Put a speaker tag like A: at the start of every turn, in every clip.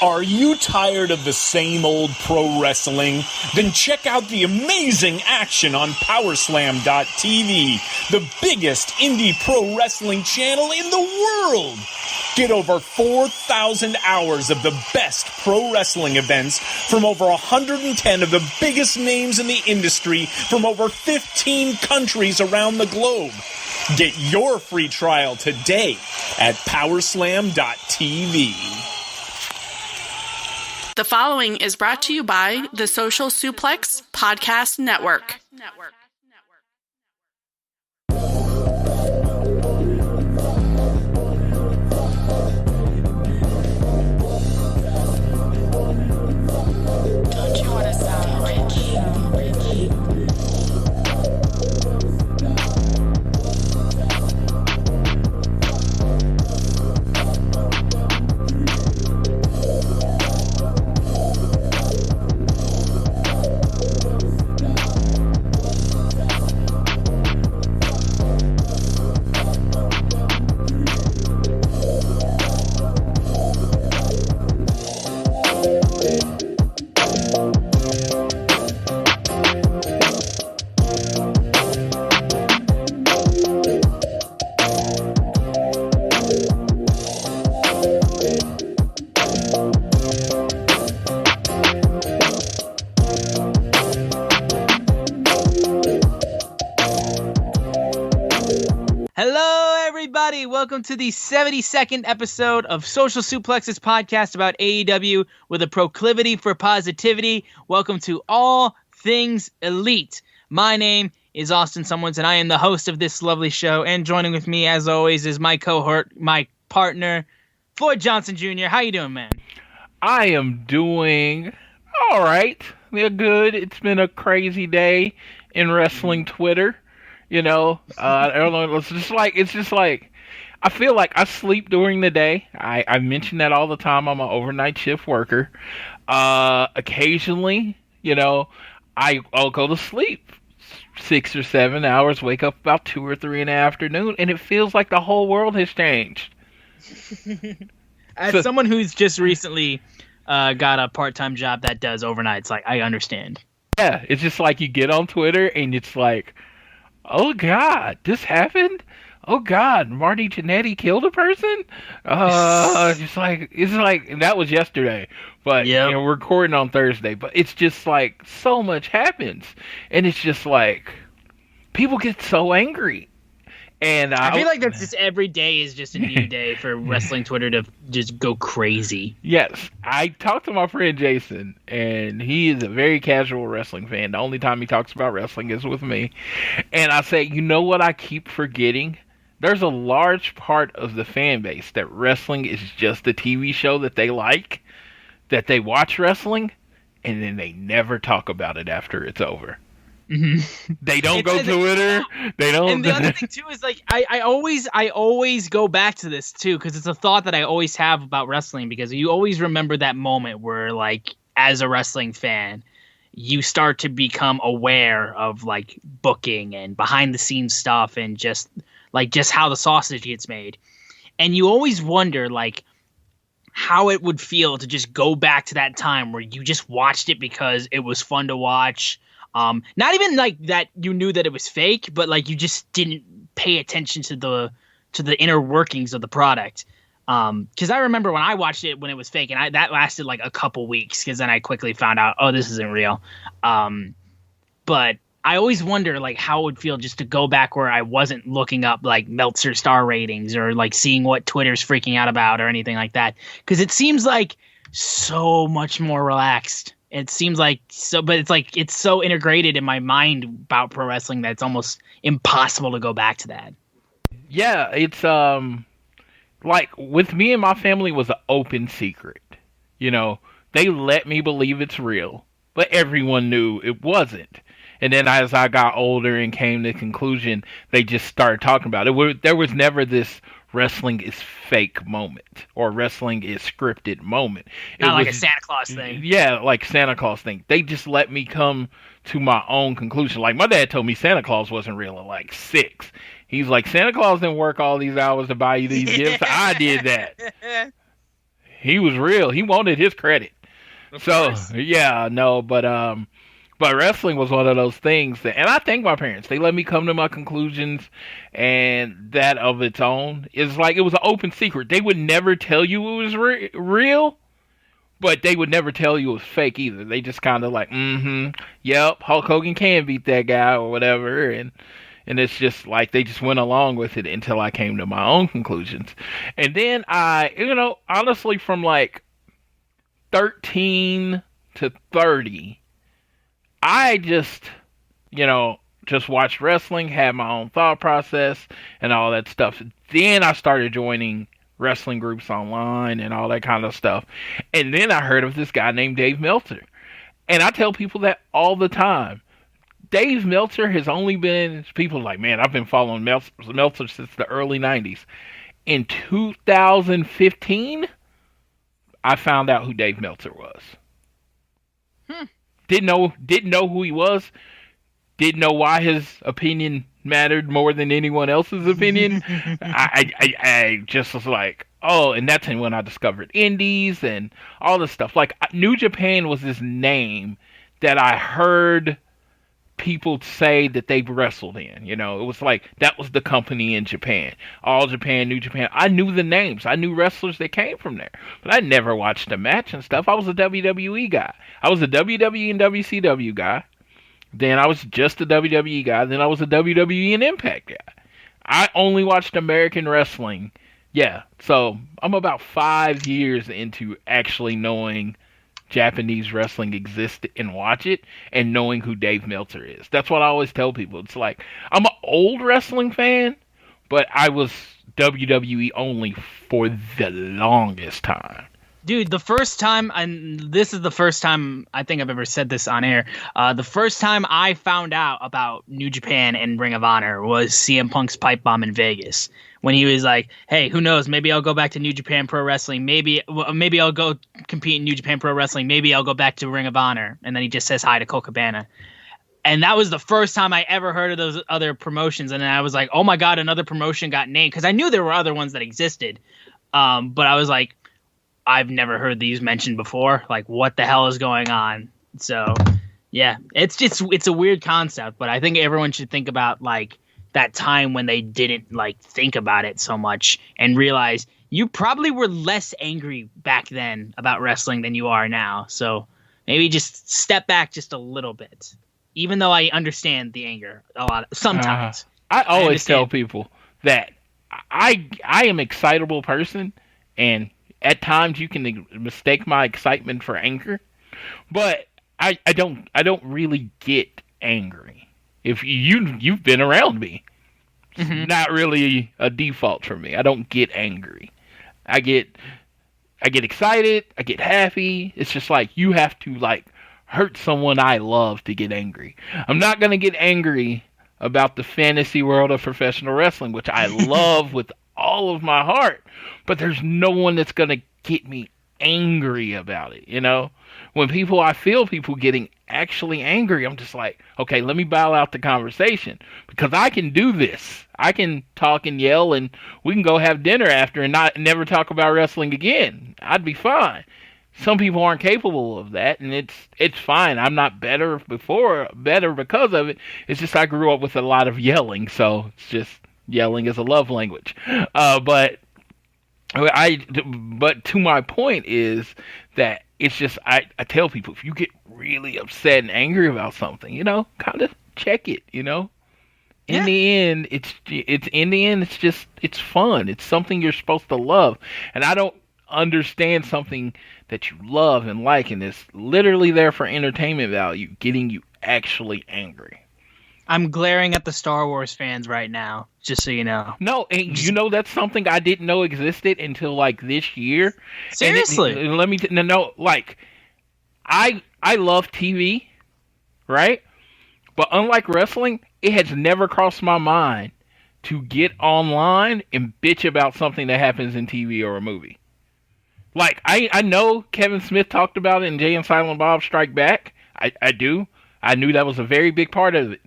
A: Are you tired of the same old pro wrestling? Then check out the amazing action on Powerslam.tv, the biggest indie pro wrestling channel in the world. Get over 4,000 hours of the best pro wrestling events from over 110 of the biggest names in the industry from over 15 countries around the globe. Get your free trial today at Powerslam.tv.
B: The following is brought to you by the Social Suplex Podcast Network. Don't you want to sound rich?
C: Welcome to the 72nd episode of Social Suplex's podcast about AEW with a proclivity for positivity. Welcome to All Things Elite. My name is Austin Someones, and I am the host of this lovely show. And joining with me, as always, is my cohort, my partner, Floyd Johnson Jr. How you doing, man?
D: I am doing all right. Yeah, good. It's been a crazy day in wrestling Twitter. You know, I don't know. It's just like. I feel like I sleep during the day. I mention that all the time. I'm an overnight shift worker. Occasionally, you know, I'll go to sleep 6 or 7 hours, wake up about 2 or 3 in the afternoon, and it feels like the whole world has changed.
C: As someone who's just recently got a part-time job that does overnights, like, I understand.
D: Yeah, it's just like you get on Twitter and it's like, oh God, this happened? Oh God, Marty Jannetty killed a person? It's like that was yesterday, but
C: yep.
D: You know, we're recording on Thursday. But it's just like so much happens, and it's just like people get so angry. And
C: I feel like that's just every day is just a new day for wrestling Twitter to just go crazy.
D: Yes, I talked to my friend Jason, and he is a very casual wrestling fan. The only time he talks about wrestling is with me, and I say, you know what I keep forgetting? There's a large part of the fan base that wrestling is just a TV show that they like, that they watch wrestling, and then they never talk about it after it's over. Mm-hmm. They don't go Twitter. They don't.
C: And the other thing too is like I always go back to this too because it's a thought that I always have about wrestling because you always remember that moment where like as a wrestling fan you start to become aware of like booking and behind the scenes stuff and just how the sausage gets made. And you always wonder, like, how it would feel to just go back to that time where you just watched it because it was fun to watch. Not even, like, that you knew that it was fake, but, like, you just didn't pay attention to the inner workings of the product. Because I remember when I watched it when it was fake, and that lasted, like, a couple weeks, because then I quickly found out, oh, this isn't real. But I always wonder like how it would feel just to go back where I wasn't looking up like Meltzer star ratings or like seeing what Twitter's freaking out about or anything like that. Because it seems like so much more relaxed. It seems like so, but it's like it's so integrated in my mind about pro wrestling that it's almost impossible to go back to that.
D: Yeah, it's like with me and my family was an open secret. You know, they let me believe it's real, but everyone knew it wasn't. And then as I got older and came to the conclusion, they just started talking about it. There was never this wrestling is fake moment or wrestling is scripted moment.
C: Not like a Santa Claus thing.
D: Yeah, like Santa Claus thing. They just let me come to my own conclusion. Like my dad told me Santa Claus wasn't real at like 6. He's like, Santa Claus didn't work all these hours to buy you these gifts. I did that. he was real. He wanted his credit.
C: Of
D: So
C: course.
D: yeah, no, but wrestling was one of those things that, and I thank my parents. They let me come to my conclusions, and that of its own is like it was an open secret. They would never tell you it was real, but they would never tell you it was fake either. They just kind of like, yep, Hulk Hogan can beat that guy or whatever, and it's just like they just went along with it until I came to my own conclusions. And then honestly, from like 13 to 30, I just watched wrestling, had my own thought process and all that stuff. Then I started joining wrestling groups online and all that kind of stuff. And then I heard of this guy named Dave Meltzer. And I tell people that all the time. Dave Meltzer has only been, people are like, man, I've been following Meltzer since the early 90s. In 2015, I found out who Dave Meltzer was. Didn't know who he was. Didn't know why his opinion mattered more than anyone else's opinion. I just was like, oh, and that's when I discovered indies and all this stuff. Like, New Japan was this name that I heard people say that they've wrestled in. It was like, that was the company in Japan. All Japan, New Japan. I knew the names. I knew wrestlers that came from there. But I never watched a match and stuff. I was a WWE guy. I was a WWE and WCW guy. Then I was just a WWE guy. Then I was a WWE and Impact guy. I only watched American wrestling. Yeah, so I'm about 5 years into actually knowing Japanese wrestling exists and watch it, and knowing who Dave Meltzer is. That's what I always tell people. It's like, I'm an old wrestling fan, but I was WWE only for the longest time.
C: Dude, the first time, and this is the first time I think I've ever said this on air, the first time I found out about New Japan and Ring of Honor was CM Punk's pipe bomb in Vegas. When he was like, hey, who knows, maybe I'll go back to New Japan Pro Wrestling, maybe I'll go compete in New Japan Pro Wrestling, maybe I'll go back to Ring of Honor, and then he just says hi to Colt Cabana. And that was the first time I ever heard of those other promotions, and then I was like, oh my god, another promotion got named, because I knew there were other ones that existed, but I was like, I've never heard these mentioned before. Like, what the hell is going on? So, yeah, it's a weird concept, but I think everyone should think about like that time when they didn't like think about it so much and realize you probably were less angry back then about wrestling than you are now. So maybe just step back just a little bit, even though I understand the anger a lot sometimes.
D: I always tell people that I am an excitable person, and at times you can mistake my excitement for anger, but I don't really get angry. If you've been around me, it's not really a default for me. I don't get angry. I get excited. I get happy. It's just like you have to like hurt someone I love to get angry. I'm not gonna get angry about the fantasy world of professional wrestling, which I love with all of my heart, but there's no one that's gonna get me angry about it. When I feel people getting actually angry, I'm just like, okay, let me bow out the conversation, because I can do this. I can talk and yell, and we can go have dinner after and never talk about wrestling again. I'd be fine. Some people aren't capable of that, and it's fine. I'm not better because of it. It's just I grew up with a lot of yelling, so it's just yelling is a love language. But to my point is that it's just I tell people, if you get really upset and angry about something, kind of check it. In the end, it's fun. It's something you're supposed to love, and I don't understand something that you love and like, and it's literally there for entertainment value, getting you actually angry.
C: I'm glaring at the Star Wars fans right now, just so you know.
D: No, and that's something I didn't know existed until like this year.
C: Seriously?
D: Let me I love TV, right? But unlike wrestling, it has never crossed my mind to get online and bitch about something that happens in TV or a movie. Like, I know Kevin Smith talked about it in Jay and Silent Bob Strike Back. I do. I knew that was a very big part of it.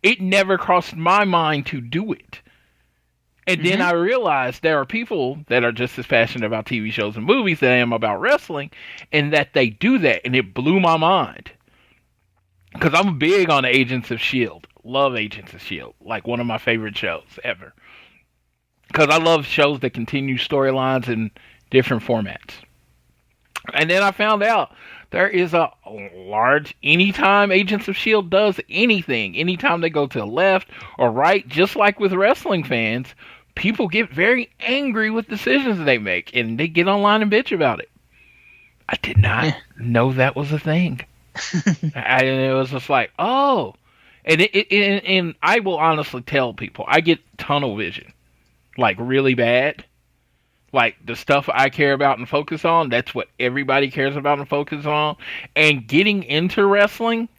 D: It never crossed my mind to do it. And then I realized there are people that are just as passionate about TV shows and movies than I am about wrestling, and that they do that, and it blew my mind. Because I'm big on Agents of S.H.I.E.L.D. Love Agents of S.H.I.E.L.D. Like one of my favorite shows ever. Because I love shows that continue storylines in different formats. And then I found out there is a large, anytime Agents of S.H.I.E.L.D. does anything, anytime they go to the left or right, just like with wrestling fans, people get very angry with decisions they make, and they get online and bitch about it. I did not know that was a thing. It was just like, oh. And I will honestly tell people, I get tunnel vision. Like, really bad. Like, the stuff I care about and focus on, that's what everybody cares about and focus on. And getting into wrestling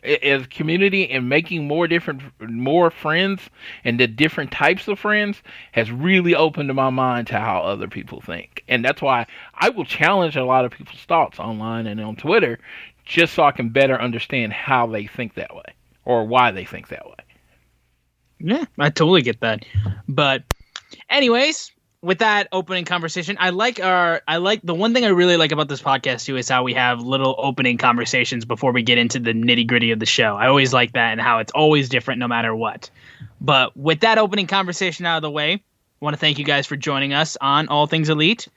D: as a community and making more friends and the different types of friends has really opened my mind to how other people think. And that's why I will challenge a lot of people's thoughts online and on Twitter, just so I can better understand how they think that way or why they think that way.
C: Yeah, I totally get that. But anyways, with that opening conversation, I like the one thing I really like about this podcast too is how we have little opening conversations before we get into the nitty gritty of the show. I always like that and how it's always different no matter what. But with that opening conversation out of the way, I want to thank you guys for joining us on All Things Elite.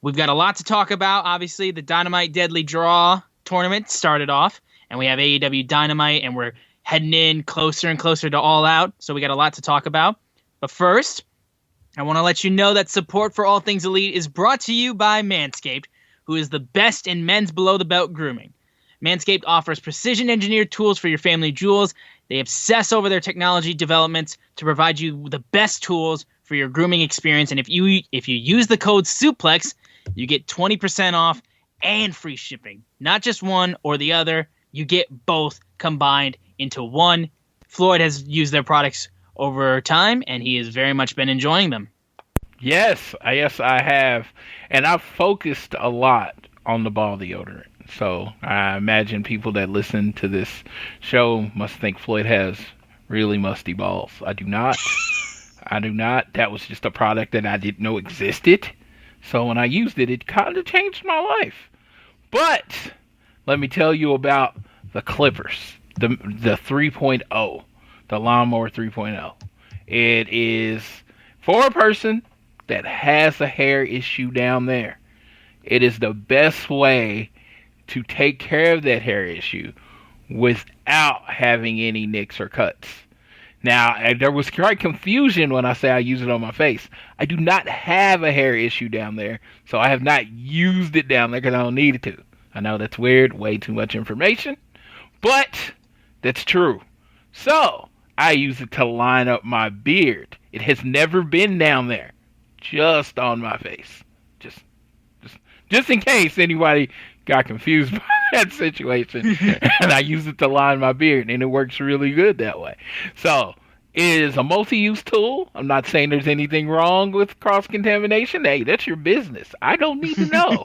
C: We've got a lot to talk about. Obviously, the Dynamite Deadly Draw tournament started off, and we have AEW Dynamite, and we're heading in closer and closer to All Out. So we got a lot to talk about. But first, I want to let you know that support for All Things Elite is brought to you by Manscaped, who is the best in men's below-the-belt grooming. Manscaped offers precision-engineered tools for your family jewels. They obsess over their technology developments to provide you the best tools for your grooming experience. And if you use the code SUPLEX, you get 20% off and free shipping. Not just one or the other. You get both combined into one. Floyd has used their products over time, and he has very much been enjoying them.
D: Yes, I have. And I've focused a lot on the ball deodorant. So I imagine people that listen to this show must think Floyd has really musty balls. I do not. That was just a product that I didn't know existed. So when I used it, it kind of changed my life. But let me tell you about the Clippers, the 3.0. The Lawnmower 3.0. It is for a person that has a hair issue down there. It is the best way to take care of that hair issue without having any nicks or cuts. Now, there was quite confusion when I say I use it on my face. I do not have a hair issue down there, so I have not used it down there because I don't need it to. I know that's weird, way too much information, but that's true. So I use it to line up my beard. It has never been down there, just on my face. Just in case anybody got confused by that situation. And I use it to line my beard, and it works really good that way. So it is a multi-use tool. I'm not saying there's anything wrong with cross-contamination. Hey, that's your business. I don't need to know.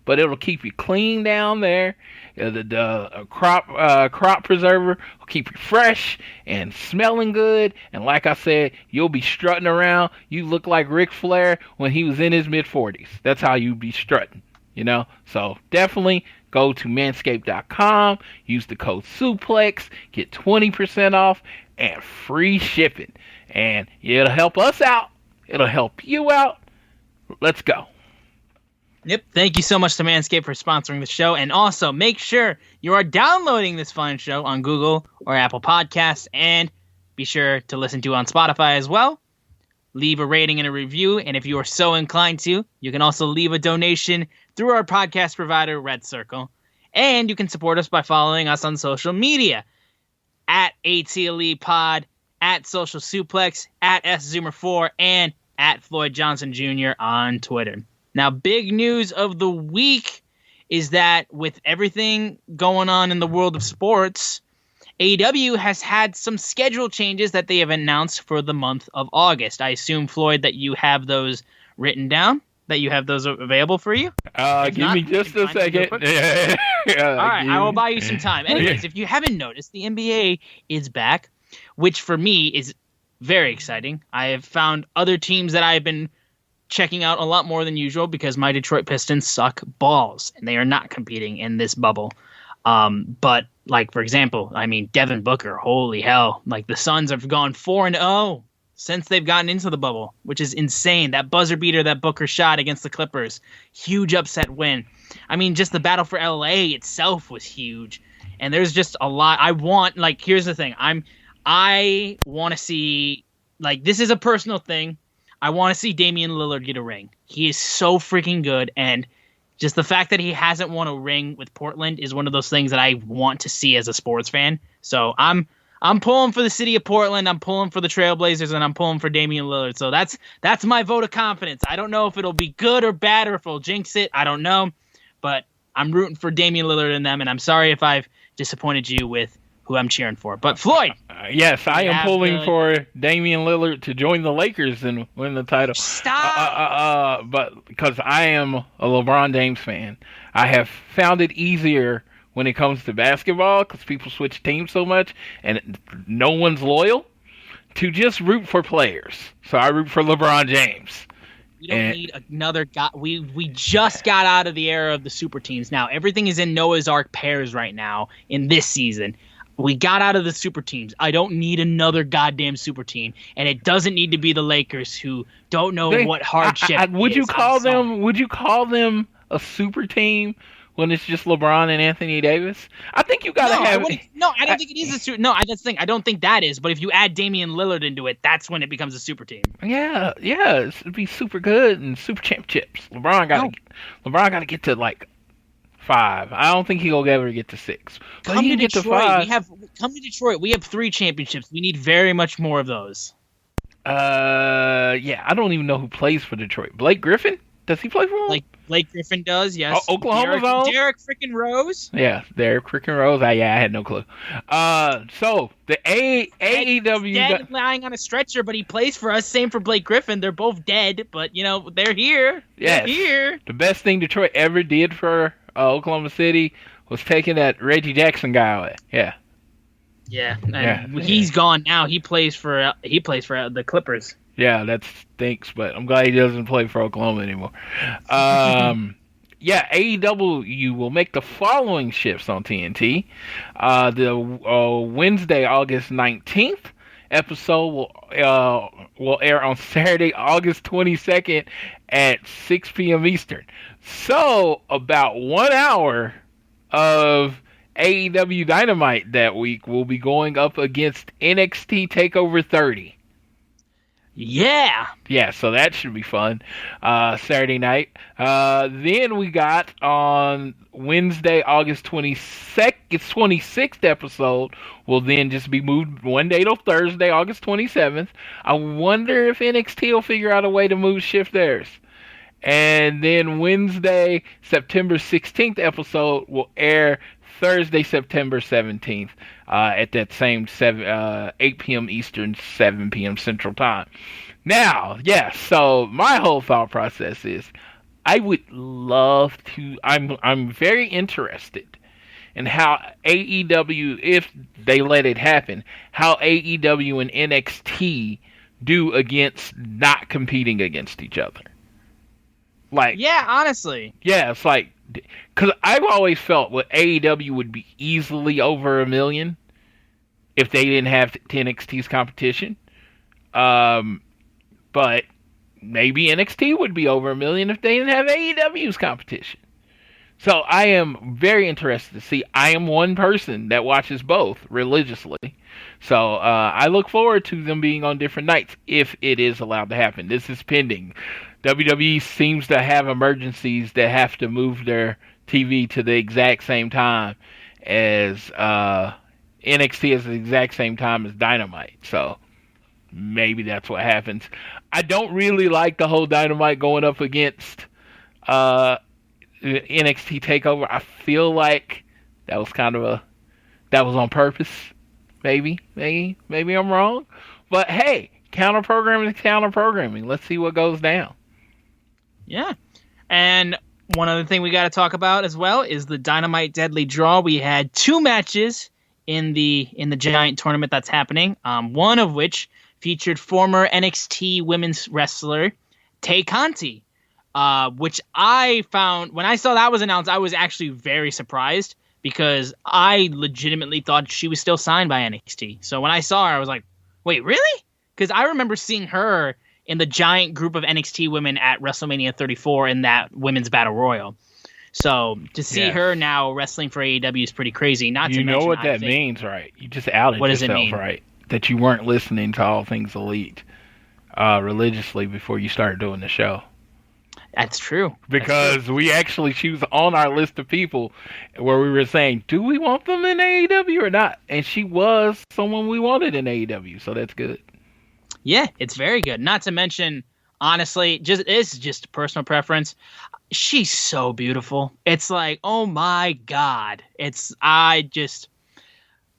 D: But it'll keep you clean down there. The crop preserver will keep you fresh and smelling good. And like I said, you'll be strutting around. You look like Ric Flair when he was in his mid-40s. That's how you be strutting, you know? So definitely go to manscaped.com, use the code SUPLEX, get 20% off and free shipping. And it'll help us out. It'll help you out. Let's go.
C: Yep. Thank you so much to Manscaped for sponsoring the show. And also, make sure you are downloading this fine show on Google or Apple Podcasts. And be sure to listen to it on Spotify as well. Leave a rating and a review. And if you are so inclined to, you can also leave a donation through our podcast provider, Red Circle. And you can support us by following us on social media. At ATLEpod, at Social Suplex, at SZoomer4, and at Floyd Johnson Jr. on Twitter. Now, big news of the week is that with everything going on in the world of sports, AEW has had some schedule changes that they have announced for the month of August. I assume, Floyd, that you have those written down, that you have those available for you?
D: Give me just a second.
C: All right, I will buy you some time. Anyways, if you haven't noticed, the NBA is back, which for me is Very exciting. I have found other teams that I've been checking out a lot more than usual because my Detroit Pistons suck balls and they are not competing in this bubble. But like, for example, I mean, Devin Booker, holy hell. Like the Suns have gone 4-0 since they've gotten into the bubble, which is insane. That buzzer beater that Booker shot against the Clippers, huge upset win. I mean, just the battle for LA itself was huge. And there's just a lot. Here's the thing. I want to see, like, this is a personal thing. I want to see Damian Lillard get a ring. He is so freaking good, and just the fact that he hasn't won a ring with Portland is one of those things that I want to see as a sports fan. So I'm pulling for the city of Portland. I'm pulling for the Trailblazers, and I'm pulling for Damian Lillard. So that's my vote of confidence. I don't know if it'll be good or bad or if it'll jinx it. I don't know, but I'm rooting for Damian Lillard and them, and I'm sorry if I've disappointed you with who I'm cheering for. But Floyd.
D: Yes, I am pulling for Damian Lillard to join the Lakers and win the title.
C: Stop!
D: But because I am a LeBron James fan, I have found it easier when it comes to basketball because people switch teams so much and no one's loyal to just root for players. So I root for LeBron James.
C: We don't need another guy. We just got out of the era of the super teams. Now everything is in Noah's Ark pairs right now in this season. We got out of the super teams. I don't need another goddamn super team, and it doesn't need to be the Lakers who don't know what hardship.
D: Would you call them a super team when it's just LeBron and Anthony Davis? I think you gotta have.
C: No, I don't think it is a super. No, that's the thing. I don't think that is. But if you add Damian Lillard into it, that's when it becomes a super team.
D: Yeah, it'd be super good and super championships. LeBron got to get to like 5. I don't think he'll ever get to 6. But
C: Come to
D: get
C: Detroit.
D: to 5.
C: Come to Detroit. We have 3 championships. We need very much more of those.
D: Yeah, I don't even know who plays for Detroit. Blake Griffin? Does he play for them?
C: Like Blake Griffin does, yes.
D: Oklahoma's own?
C: Derek freaking Rose?
D: Yeah, Derek freaking Rose. I had no clue. So the AEW
C: dead lying on a stretcher, but he plays for us. Same for Blake Griffin. They're both dead, but they're here.
D: Yes.
C: They're here.
D: The best thing Detroit ever did for Oklahoma City was taking that Reggie Jackson guy away. Yeah.
C: Yeah, and he's gone now. He plays for the Clippers.
D: Yeah, that stinks, but I'm glad he doesn't play for Oklahoma anymore. Yeah, AEW will make the following shifts on TNT. The Wednesday, August 19th episode will air on Saturday, August 22nd at 6 p.m. Eastern. So, about 1 hour of AEW Dynamite that week will be going up against NXT TakeOver 30.
C: Yeah,
D: so that should be fun. Saturday night. Then we got on Wednesday, August 26th episode will then just be moved one day till Thursday, August 27th. I wonder if NXT will figure out a way to shift theirs. And then Wednesday, September 16th episode will air Thursday, September 17th at that same 8 p.m. Eastern, 7 p.m. Central Time. Now, so my whole thought process is I would love to, I'm very interested in how AEW, if they let it happen, how AEW and NXT do against not competing against each other. Like,
C: yeah, honestly.
D: Yeah, it's like, because I've always felt AEW would be easily over 1 million if they didn't have NXT's competition. But maybe NXT would be over 1 million if they didn't have AEW's competition. So I am very interested to see. I am one person that watches both religiously. So I look forward to them being on different nights if it is allowed to happen. This is pending. WWE seems to have emergencies that have to move their TV to the exact same time as NXT is the exact same time as Dynamite. So maybe that's what happens. I don't really like the whole Dynamite going up against NXT TakeOver. I feel like that was that was on purpose. Maybe I'm wrong. But hey, counter programming is counter programming. Let's see what goes down.
C: Yeah. And one other thing we got to talk about as well is the Dynamite Deadly Draw. We had 2 matches in the giant tournament that's happening. One of which featured former NXT women's wrestler Tay Conti, which I found, when I saw that was announced, I was actually very surprised because I legitimately thought she was still signed by NXT. So when I saw her, I was like, wait, really? Because I remember seeing her in the giant group of NXT women at WrestleMania 34 in that women's battle royal. So to see her now wrestling for AEW is pretty crazy. Not to mention,
D: you know what that means, right? You just outed yourself, right? That you weren't listening to All Things Elite religiously before you started doing the show.
C: That's true.
D: Because she was on our list of people where we were saying, do we want them in AEW or not? And she was someone we wanted in AEW, so that's good.
C: Yeah, it's very good. Not to mention, honestly, it's just personal preference. She's so beautiful. It's like, oh my God. I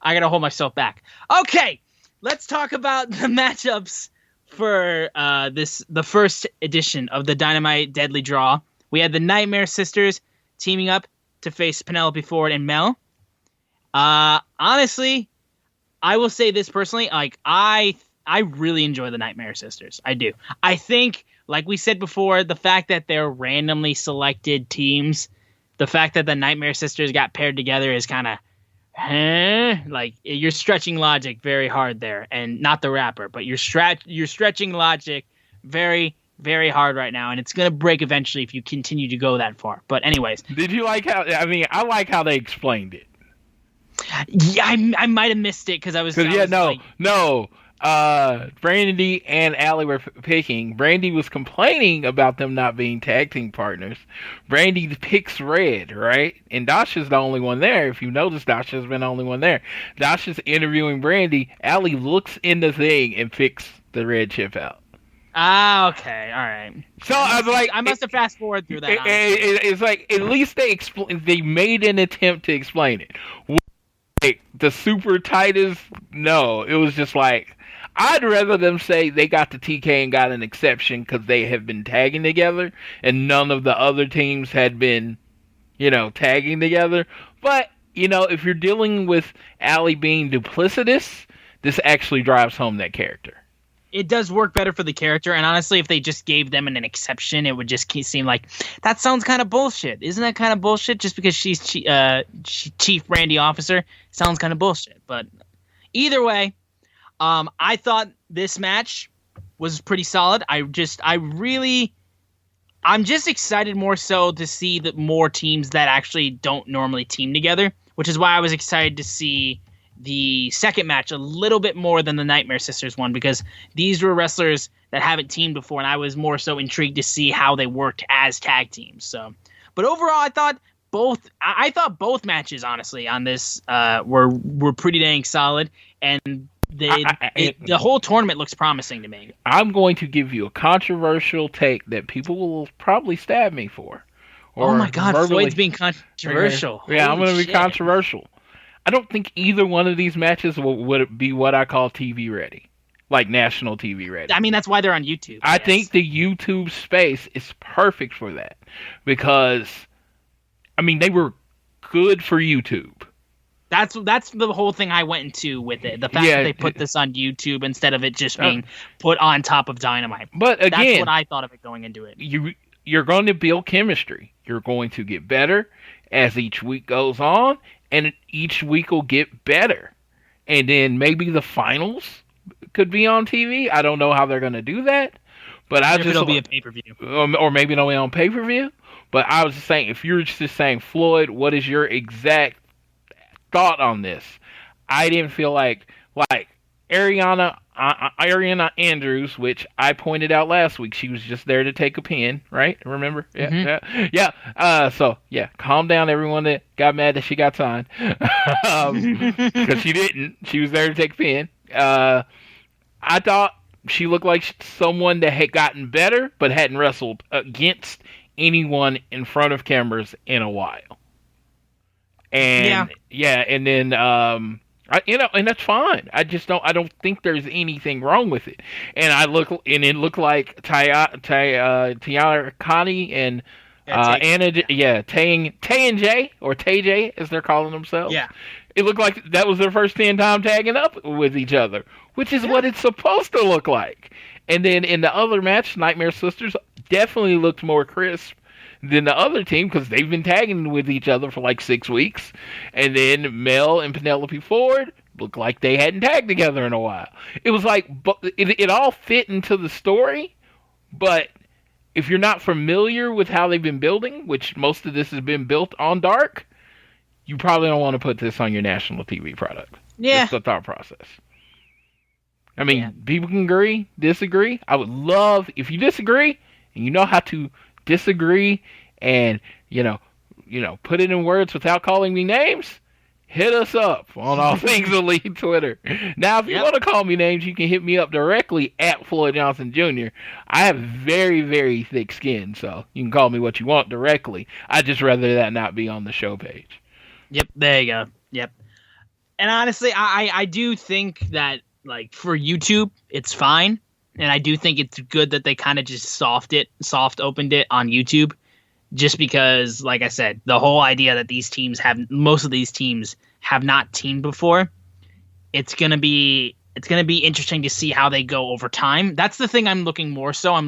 C: gotta hold myself back. Okay, let's talk about the matchups for the first edition of the Dynamite Deadly Draw. We had the Nightmare Sisters teaming up to face Penelope Ford and Mel. Honestly, I will say this personally, like I really enjoy the Nightmare Sisters. I do. I think, like we said before, the fact that they're randomly selected teams, the fact that the Nightmare Sisters got paired together is kind of, like you're stretching logic very hard there, and not the rapper, but you're stretching logic very, very hard right now, and it's gonna break eventually if you continue to go that far. But anyways,
D: did you like how? I mean, I like how they explained it.
C: Yeah, I might have missed it because I was.
D: Brandy and Allie were picking. Brandy was complaining about them not being tag team partners. Brandy picks red, right? And Dasha's the only one there. If you notice, Dasha's been the only one there. Dasha's interviewing Brandy. Allie looks in the thing and picks the red chip out.
C: Ah, okay, all right.
D: So I was like,
C: I must have fast forwarded through that.
D: It's like at least they made an attempt to explain it. Like the super tightest, no, it was just like, I'd rather them say they got the TK and got an exception because they have been tagging together and none of the other teams had been, tagging together. But, if you're dealing with Allie being duplicitous, this actually drives home that character.
C: It does work better for the character, and honestly, if they just gave them an exception, it would just seem like, that sounds kind of bullshit. Isn't that kind of bullshit? Just because she's Chief Brandy Officer, sounds kind of bullshit. But either way, I thought this match was pretty solid. I'm just excited more so to see the more teams that actually don't normally team together, which is why I was excited to see the second match a little bit more than the Nightmare Sisters one, because these were wrestlers that haven't teamed before, and I was more so intrigued to see how they worked as tag teams. So, but overall, I thought both matches, honestly, on this were pretty dang solid, and the whole tournament looks promising to me.
D: I'm going to give you a controversial take that people will probably stab me for.
C: Oh my God, Floyd's being controversial.
D: Yeah, I'm going to be controversial. I don't think either one of these matches would be what I call TV ready, like national TV ready.
C: I mean, that's why they're on YouTube.
D: I think the YouTube space is perfect for that because, I mean, they were good for YouTube.
C: That's the whole thing I went into with it. The fact that they put this on YouTube instead of it just being put on top of Dynamite.
D: But again,
C: that's what I thought of it going into it.
D: You're going to build chemistry. You're going to get better as each week goes on, and each week will get better. And then maybe the finals could be on TV. I don't know how they're going to do that, but
C: it'll be a pay-per-view,
D: or maybe it'll be on pay-per-view. But I was just saying, if you're just saying, Floyd, what is your exact thought on this? I didn't feel like Ariana Andrews, which I pointed out last week, she was just there to take a pin, right? Remember? Yeah. So calm down, everyone that got mad that she got signed, because she didn't. She was there to take a pin. I thought she looked like someone that had gotten better, but hadn't wrestled against anyone in front of cameras in a while. And and then and that's fine. I don't think there's anything wrong with it. And it looked like Tiana Connie and Tay and Jay, or Tay J as they're calling themselves.
C: Yeah.
D: It looked like that was their first 10 time tagging up with each other, which is what it's supposed to look like. And then in the other match, Nightmare Sisters definitely looked more crisp than the other team because they've been tagging with each other for like 6 weeks. And then Mel and Penelope Ford looked like they hadn't tagged together in a while. It was like, it all fit into the story, but if you're not familiar with how they've been building, which most of this has been built on Dark, you probably don't want to put this on your national TV product.
C: Yeah.
D: That's the thought process. I mean, people can agree, disagree. I would love, if you disagree, and you know how to disagree and, put it in words without calling me names, hit us up on All Things Elite Twitter. Now, if you want to call me names, you can hit me up directly at Floyd Johnson Jr. I have very, very thick skin, so you can call me what you want directly. I'd just rather that not be on the show page.
C: Yep, there you go. Yep. And honestly, I do think that, like, for YouTube, it's fine. And I do think it's good that they kind of just soft opened it on YouTube. Just because, like I said, the whole idea that most of these teams have not teamed before, it's gonna be interesting to see how they go over time. That's the thing I'm looking more so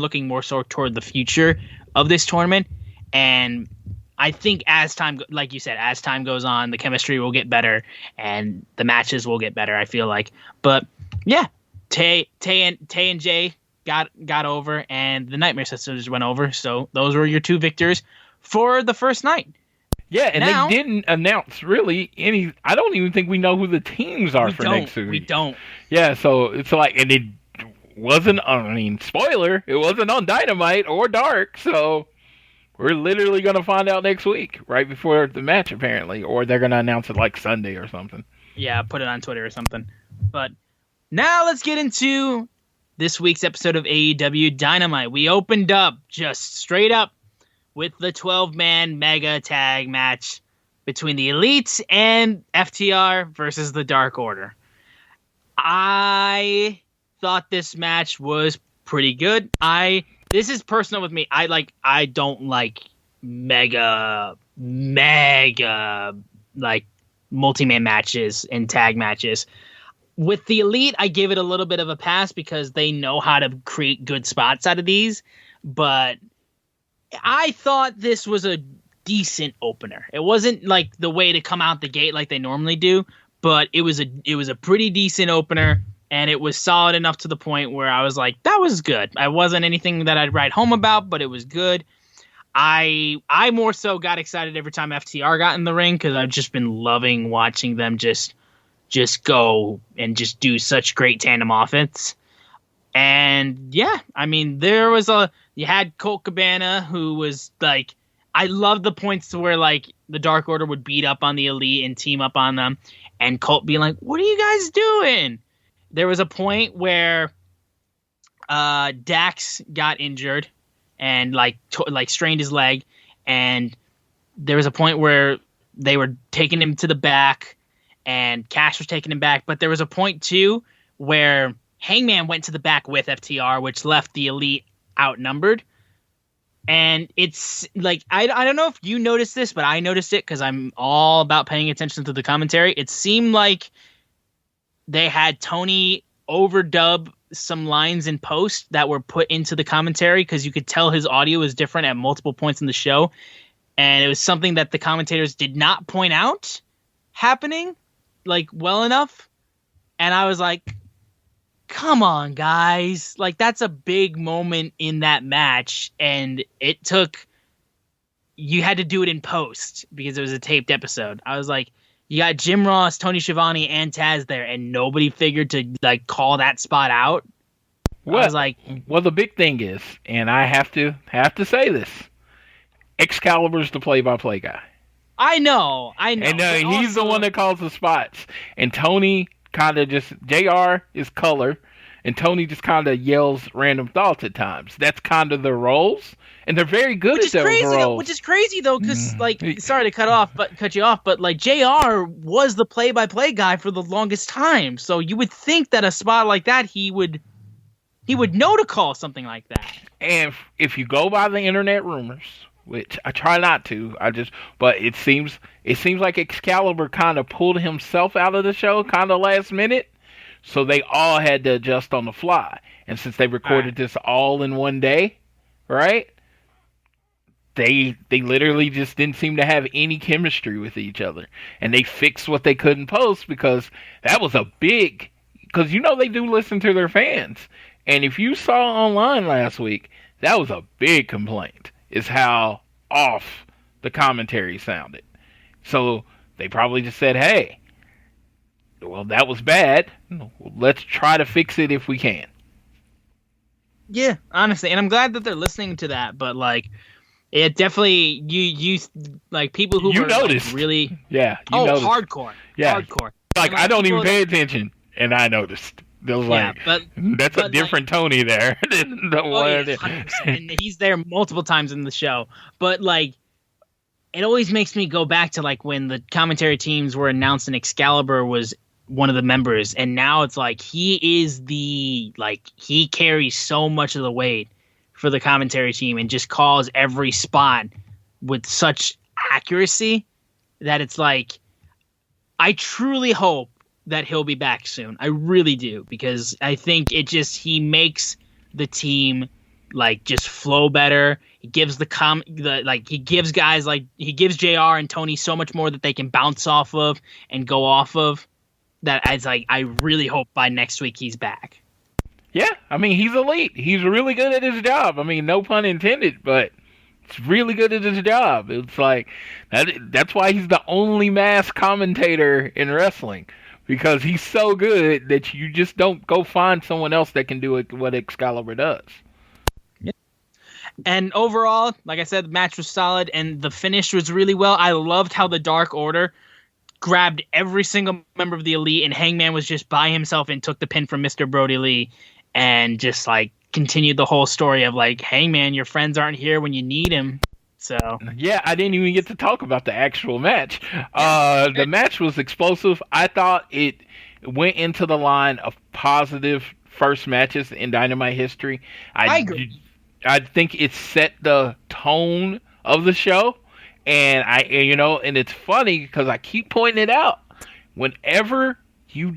C: toward the future of this tournament. And I think as time goes on, the chemistry will get better and the matches will get better, I feel like. But yeah, Tay and Jay got over, and the Nightmare Sisters went over. So those were your two victors for the first night.
D: Yeah, and now, they didn't announce really any. I don't even think we know who the teams are for next week.
C: We don't.
D: Yeah, so it's like, and it wasn't. I mean, spoiler, it wasn't on Dynamite or Dark. So we're literally gonna find out next week, right before the match, apparently, or they're gonna announce it like Sunday or something.
C: Yeah, put it on Twitter or something. But now let's get into this week's episode of AEW Dynamite. We opened up just straight up with the 12-man mega tag match between the Elite and FTR versus the Dark Order. I thought this match was pretty good. This is personal with me. I don't like mega like multi-man matches and tag matches. With the Elite, I give it a little bit of a pass because they know how to create good spots out of these, but I thought this was a decent opener. It wasn't like the way to come out the gate like they normally do, but it was a pretty decent opener, and it was solid enough to the point where I was like, that was good. I wasn't anything that I'd write home about, but it was good. I more so got excited every time FTR got in the ring because I've just been loving watching them just go and just do such great tandem offense. And yeah, I mean, you had Colt Cabana, who was like, I love the points to where like the Dark Order would beat up on the Elite and team up on them, and Colt being like, what are you guys doing? There was a point where Dax got injured and like strained his leg, and there was a point where they were taking him to the back and Cash was taking him back, but there was a point too where Hangman went to the back with FTR, which left the Elite outnumbered. And it's like, I don't know if you noticed this, but I noticed it because I'm all about paying attention to the commentary. It seemed like they had Tony overdub some lines in post that were put into the commentary because you could tell his audio was different at multiple points in the show. And it was something that the commentators did not point out happening like well enough. And I was like, come on, guys. Like, that's a big moment in that match. And you had to do it in post because it was a taped episode. I was like, you got Jim Ross, Tony Schiavone, and Taz there, and nobody figured to like call that spot out.
D: Well,
C: I was like,
D: well, the big thing is, and I have to say this, Excalibur's the play-by-play guy.
C: I know.
D: And he's the one that calls the spots. And Tony kind of just, JR is color, and Tony just kind of yells random thoughts at times. That's kind of their roles, and they're very good at those roles.
C: Which is crazy though, because sorry to cut you off, but like JR was the play-by-play guy for the longest time. So you would think that a spot like that he would know to call something like that.
D: And if you go by the internet rumors, which I try not to. But it seems like Excalibur kind of pulled himself out of the show kind of last minute, so they all had to adjust on the fly. And since they recorded this all in one day, right? They literally just didn't seem to have any chemistry with each other, and they fixed what they couldn't post because that was a big. Because they do listen to their fans, and if you saw online last week, that was a big complaint. Is how off the commentary sounded. So they probably just said, "Hey, well, that was bad. Let's try to fix it if we can."
C: Yeah, honestly, and I'm glad that they're listening to that. But like, it definitely you like people who were
D: noticed
C: like, really
D: noticed.
C: hardcore, hardcore.
D: Like I don't even pay attention, and I noticed. There was that's a different Tony there than the one.
C: Yeah, and he's there multiple times in the show. But like, it always makes me go back to like when the commentary teams were announced and Excalibur was one of the members, and now it's like he carries so much of the weight for the commentary team and just calls every spot with such accuracy that it's like, I truly hope that he'll be back soon. I really do, because I think he makes the team like just flow better. He gives he gives guys he gives JR and Tony so much more that they can bounce off of and go off of. That I really hope by next week he's back.
D: Yeah, I mean, he's elite. He's really good at his job. I mean, no pun intended, but he's really good at his job. It's like that's why he's the only mass commentator in wrestling. Because he's so good that you just don't go find someone else that can do what Excalibur does.
C: Yeah. And overall, like I said, the match was solid and the finish was really well. I loved how the Dark Order grabbed every single member of the Elite and Hangman was just by himself and took the pin from Mr. Brody Lee and just like continued the whole story of like, Hangman, your friends aren't here when you need him. So
D: yeah, I didn't even get to talk about the actual match. The match was explosive. I thought it went into the line of positive first matches in Dynamite history.
C: I agree.
D: I think it set the tone of the show, and and it's funny because I keep pointing it out. Whenever you're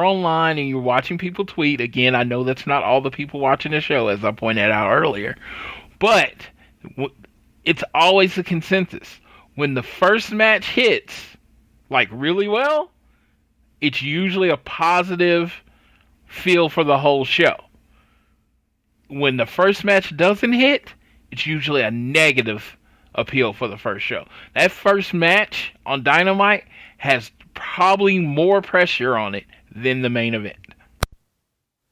D: online and you're watching people tweet, again, I know that's not all the people watching the show, as I pointed out earlier. But it's always a consensus. When the first match hits, like, really well, it's usually a positive feel for the whole show. When the first match doesn't hit, it's usually a negative appeal for the first show. That first match on Dynamite has probably more pressure on it than the main event.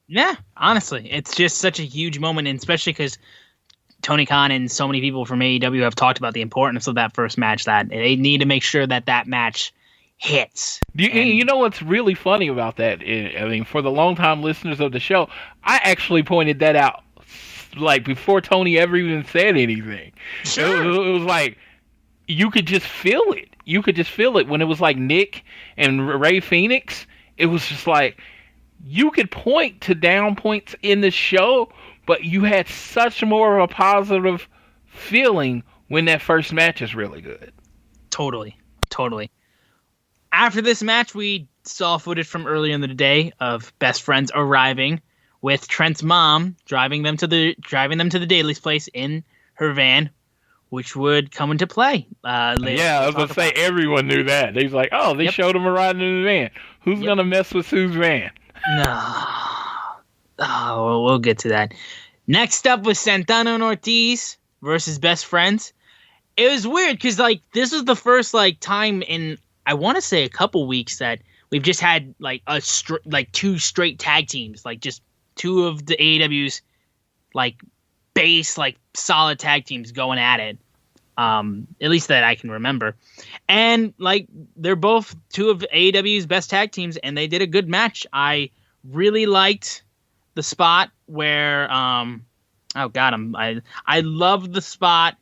C: Yeah, honestly, it's just such a huge moment, and especially because Tony Khan and so many people from AEW have talked about the importance of that first match, that they need to make sure that match hits.
D: You know what's really funny about that? I mean, for the longtime listeners of the show, I actually pointed that out like before Tony ever even said anything.
C: Sure.
D: It was like you could just feel it. You could just feel it when it was like Nick and Ray Phoenix. It was just like you could point to down points in the show, but you had such more of a positive feeling when that first match is really good.
C: Totally. After this match, we saw footage from earlier in the day of Best Friends arriving with Trent's mom driving them to the Daly's place in her van, which would come into play. I
D: was going to say everyone knew that. They was like, oh, they showed him riding in the van. Who's going to mess with whose van?
C: No. Oh, we'll get to that. Next up was Santana and Ortiz versus Best Friends. It was weird because like this is the first like time in I want to say a couple weeks that we've just had like two straight tag teams, like just two of the AEW's like base like solid tag teams going at it. At least that I can remember. And like they're both two of AEW's best tag teams and they did a good match. I really liked the spot where I love the spot.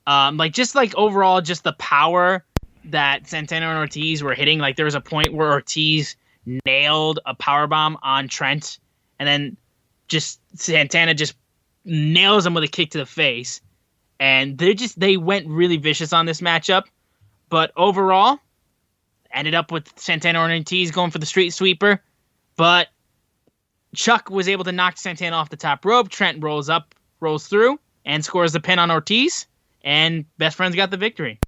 C: Overall just the power that Santana and Ortiz were hitting. Like there was a point where Ortiz nailed a powerbomb on Trent and then just Santana just nails him with a kick to the face. And they went really vicious on this matchup. But overall, ended up with Santana and Ortiz going for the street sweeper. But Chuck was able to knock Santana off the top rope. Trent rolls through, and scores the pin on Ortiz. And Best Friends got the victory.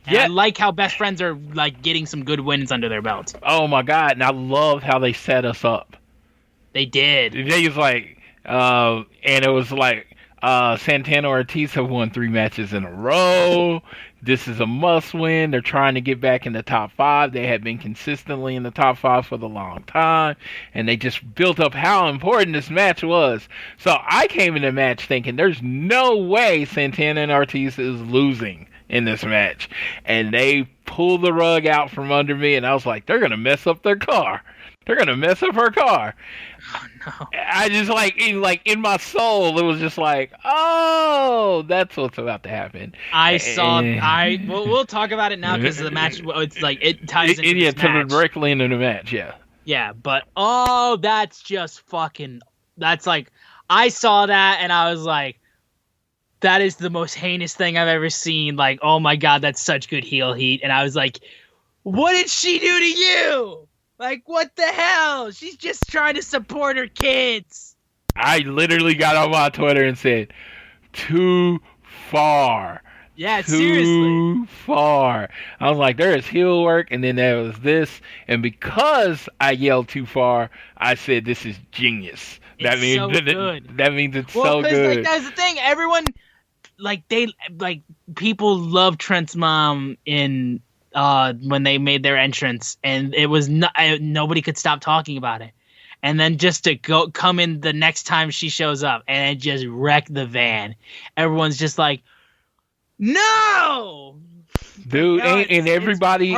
C: And I like how Best Friends are like getting some good wins under their belt.
D: Oh my God! And I love how they set us up.
C: They did.
D: They was like, and it was like, Santana Ortiz have won 3 matches in a row. This is a must win. They're trying to get back in the top 5. They have been consistently in the top 5 for the long time. And they just built up how important this match was. So I came in the match thinking there's no way Santana and Ortiz is losing in this match. And they pulled the rug out from under me. And I was like, they're going to mess up their car. They're going to mess up her car.
C: Oh, no.
D: I just in my soul, it was just like, oh, that's what's about to happen.
C: We'll talk about it now because the match, it's like, it ties into this match.
D: Directly into the match, yeah.
C: Yeah, but, that's just fucking, that's like, I saw that and I was like, that is the most heinous thing I've ever seen. Like, oh my God, that's such good heel heat. And I was like, what did she do to you? Like, what the hell? She's just trying to support her kids.
D: I literally got on my Twitter and said, too far.
C: Yeah, seriously.
D: Too far. I was like, there is heel work, and then there was this. And because I yelled too far, I said, this is genius.
C: It's so good.
D: That means it's so good.
C: Like, that's the thing. Everyone, people love Trent's mom in... when they made their entrance, and it was nobody could stop talking about it. And then just to come in the next time she shows up and it just wreck the van. Everyone's just like, no,
D: dude, and everybody,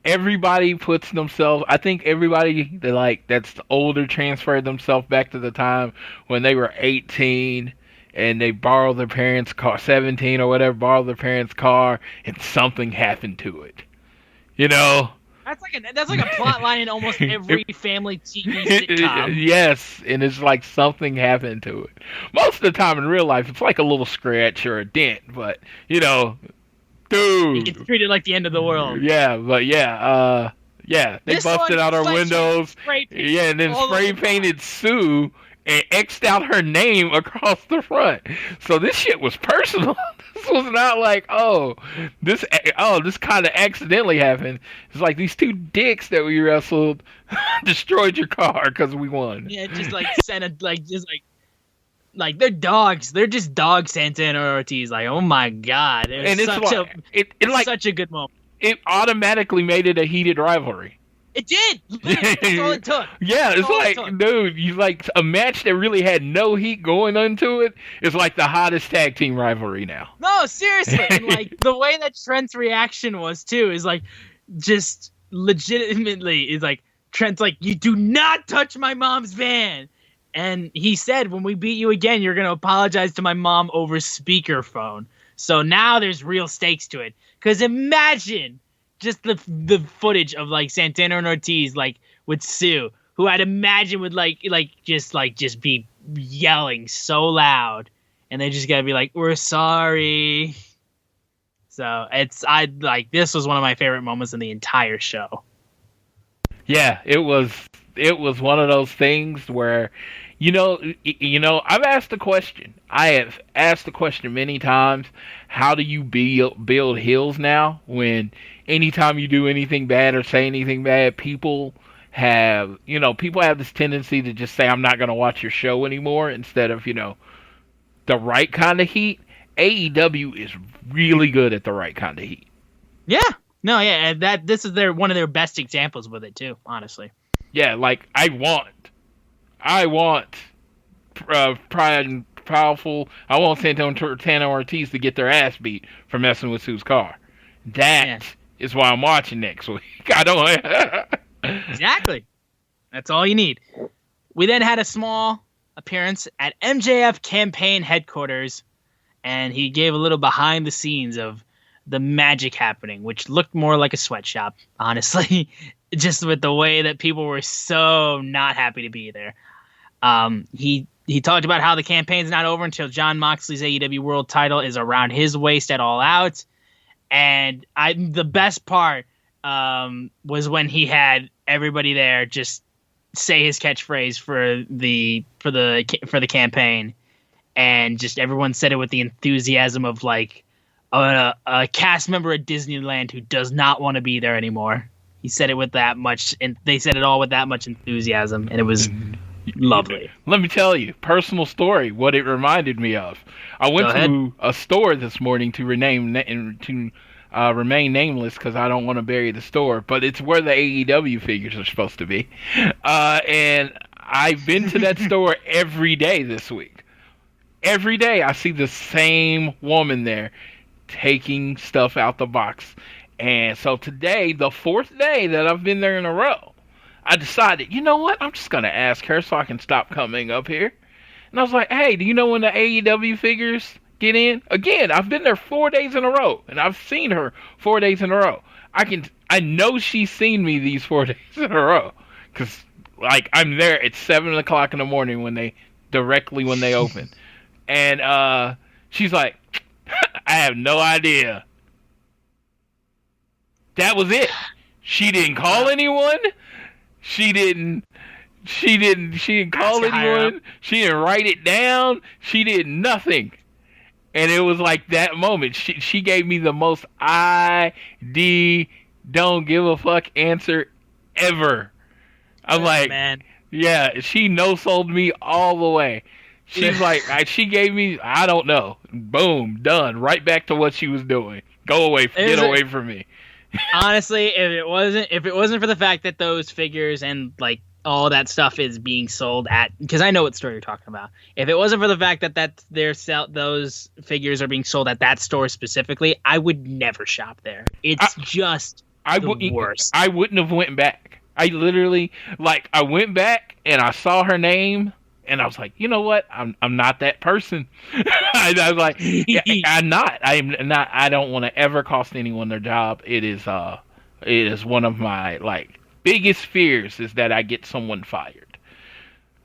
D: everybody puts themselves. I think everybody that's older transferred themselves back to the time when they were 18. And they borrowed their parents' car, 17 or whatever, borrowed their parents' car, and something happened to it. You know?
C: That's like a plot line in almost every family TV sitcom.
D: Yes, and it's like something happened to it. Most of the time in real life, it's like a little scratch or a dent, but, you know, dude.
C: It gets treated like the end of the world.
D: Yeah, but they busted out our windows. And then spray painted Sue. And X'd out her name across the front. So this shit was personal. This was not like, this kind of accidentally happened. It's like these 2 dicks that we wrestled destroyed your car because we won.
C: Yeah, just like they're dogs. They're just dogs, Santana and Ortiz. Like, oh my God. It's such a good moment.
D: It automatically made it a heated rivalry.
C: It did. Literally, that's all it took.
D: Yeah, it's like, dude, you like a match that really had no heat going into it is like the hottest tag team rivalry now.
C: No, seriously. And like the way that Trent's reaction was too is like just legitimately is like Trent's like, you do not touch my mom's van. And he said, when we beat you again, you're going to apologize to my mom over speakerphone. So now there's real stakes to it. Because imagine just the footage of like Santana and Ortiz like with Sue, who I'd imagine would just be yelling so loud, and they just gotta be like, "We're sorry." So this was one of my favorite moments in the entire show. Yeah,
D: it was one of those things where, you know, I've asked the question. I have asked the question many times. How do you build heels now when anytime you do anything bad or say anything bad, people have this tendency to just say, I'm not going to watch your show anymore instead of, the right kind of heat. AEW is really good at the right kind of heat.
C: Yeah. No, yeah. And this is one of their best examples with it too, honestly.
D: Yeah. Like I want Pride and Powerful. I want Santana Ortiz to get their ass beat for messing with Sue's car. That is why I'm watching next week. I don't.
C: Exactly. That's all you need. We then had a small appearance at MJF campaign headquarters, and he gave a little behind the scenes of the magic happening, which looked more like a sweatshop, honestly, just with the way that people were so not happy to be there. He he talked about how the campaign's not over until Jon Moxley's AEW World Title is around his waist at All Out. And the best part was when he had everybody there just say his catchphrase for the campaign, and just everyone said it with the enthusiasm of like a cast member at Disneyland who does not want to be there anymore. He said it with that much, and they said it all with that much enthusiasm, and it was lovely.
D: Let me tell you, personal story, what it reminded me of. I went to a store this morning to remain nameless because I don't want to bury the store, but it's where the AEW figures are supposed to be. And I've been to that store every day this week. Every day I see the same woman there taking stuff out the box. And so today, the 4th day that I've been there in a row, I decided, you know what? I'm just going to ask her so I can stop coming up here. And I was like, hey, do you know when the AEW figures get in? Again, I've been there 4 days in a row, and I've seen her 4 days in a row. I know she's seen me these 4 days in a row, because like I'm there at 7 o'clock in the morning when they open. And she's like, I have no idea. That was it. She didn't call anyone. She didn't call anyone. She didn't write it down. She did nothing. And it was like that moment. She gave me the most don't give a fuck answer ever. I'm like, man. Yeah, she no-sold me all the way. She's like, she gave me, I don't know. Boom, done. Right back to what she was doing. Go away. Get away from me.
C: Honestly, if it wasn't for the fact that those figures and like all that stuff is being sold at, because I know what store you're talking about. If it wasn't for the fact that those figures are being sold at that store specifically, I would never shop there. It's the worst. I wouldn't
D: have went back. I literally I went back and I saw her name. And I was like, you know what? I'm not that person. I was like, I'm not. I don't want to ever cost anyone their job. It is one of my biggest fears is that I get someone fired.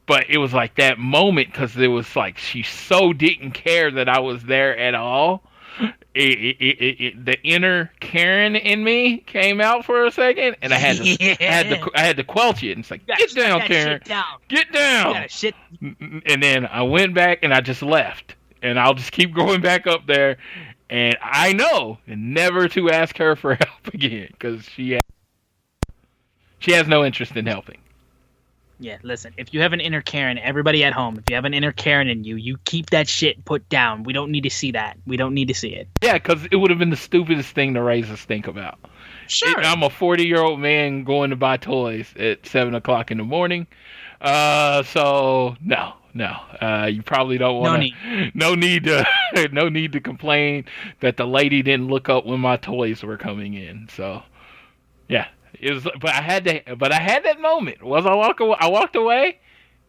D: But it was like that moment because it was like she so didn't care that I was there at all. The inner Karen in me came out for a second, and I had to quelch it. And it's like, get down, Karen, get down. And then I went back and I just left, and I'll just keep going back up there. And I know never to ask her for help again because she has no interest in helping.
C: Yeah, listen, if you have an inner Karen, everybody at home, if you have an inner Karen in you, you keep that shit put down. We don't need to see that. We don't need to see it.
D: Yeah, because it would have been the stupidest thing to raise a stink about.
C: Sure.
D: I'm a 40-year-old man going to buy toys at 7 o'clock in the morning. So, no. You probably don't want to. No need to complain that the lady didn't look up when my toys were coming in. So, yeah. It was, but I had that moment. I walked away,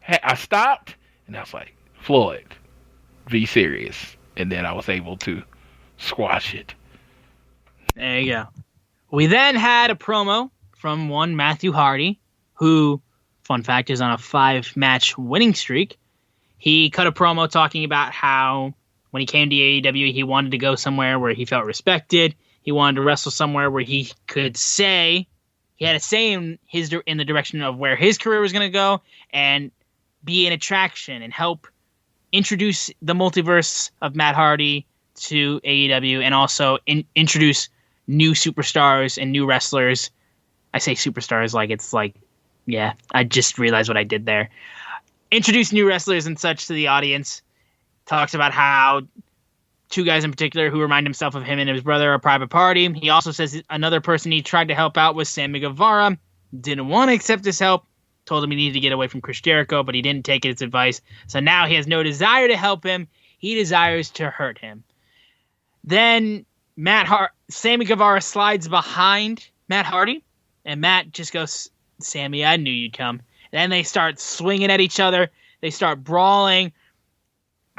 D: I stopped, and I was like, Floyd, be serious. And then I was able to squash it.
C: There you go. We then had a promo from one Matthew Hardy, who, fun fact, is on a 5-match winning streak. He cut a promo talking about how when he came to AEW, he wanted to go somewhere where he felt respected. He wanted to wrestle somewhere where he could say. He had a say in the direction of where his career was going to go and be an attraction and help introduce the multiverse of Matt Hardy to AEW and also introduce new superstars and new wrestlers. I say superstars I just realized what I did there. Introduce new wrestlers and such to the audience. Talks about how two guys in particular who remind himself of him and his brother are a private party. He also says another person he tried to help out was Sammy Guevara. Didn't want to accept his help. Told him he needed to get away from Chris Jericho, but he didn't take his advice. So now he has no desire to help him. He desires to hurt him. Then Sammy Guevara slides behind Matt Hardy, and Matt just goes, Sammy, I knew you'd come. Then they start swinging at each other. They start brawling.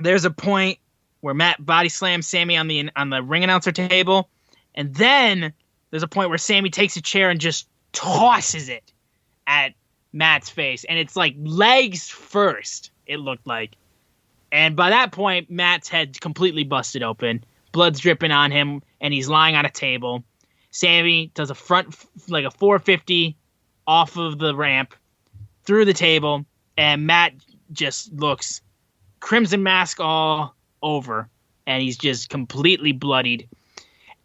C: There's a point where Matt body slams Sammy on the ring announcer table. And then there's a point where Sammy takes a chair and just tosses it at Matt's face. And it's like legs first. it looked like. And by that point, Matt's head completely busted open. Blood's dripping on him, and he's lying on a table. Sammy does a 450 off of the ramp through the table, and Matt just looks crimson mask all over, and he's just completely bloodied.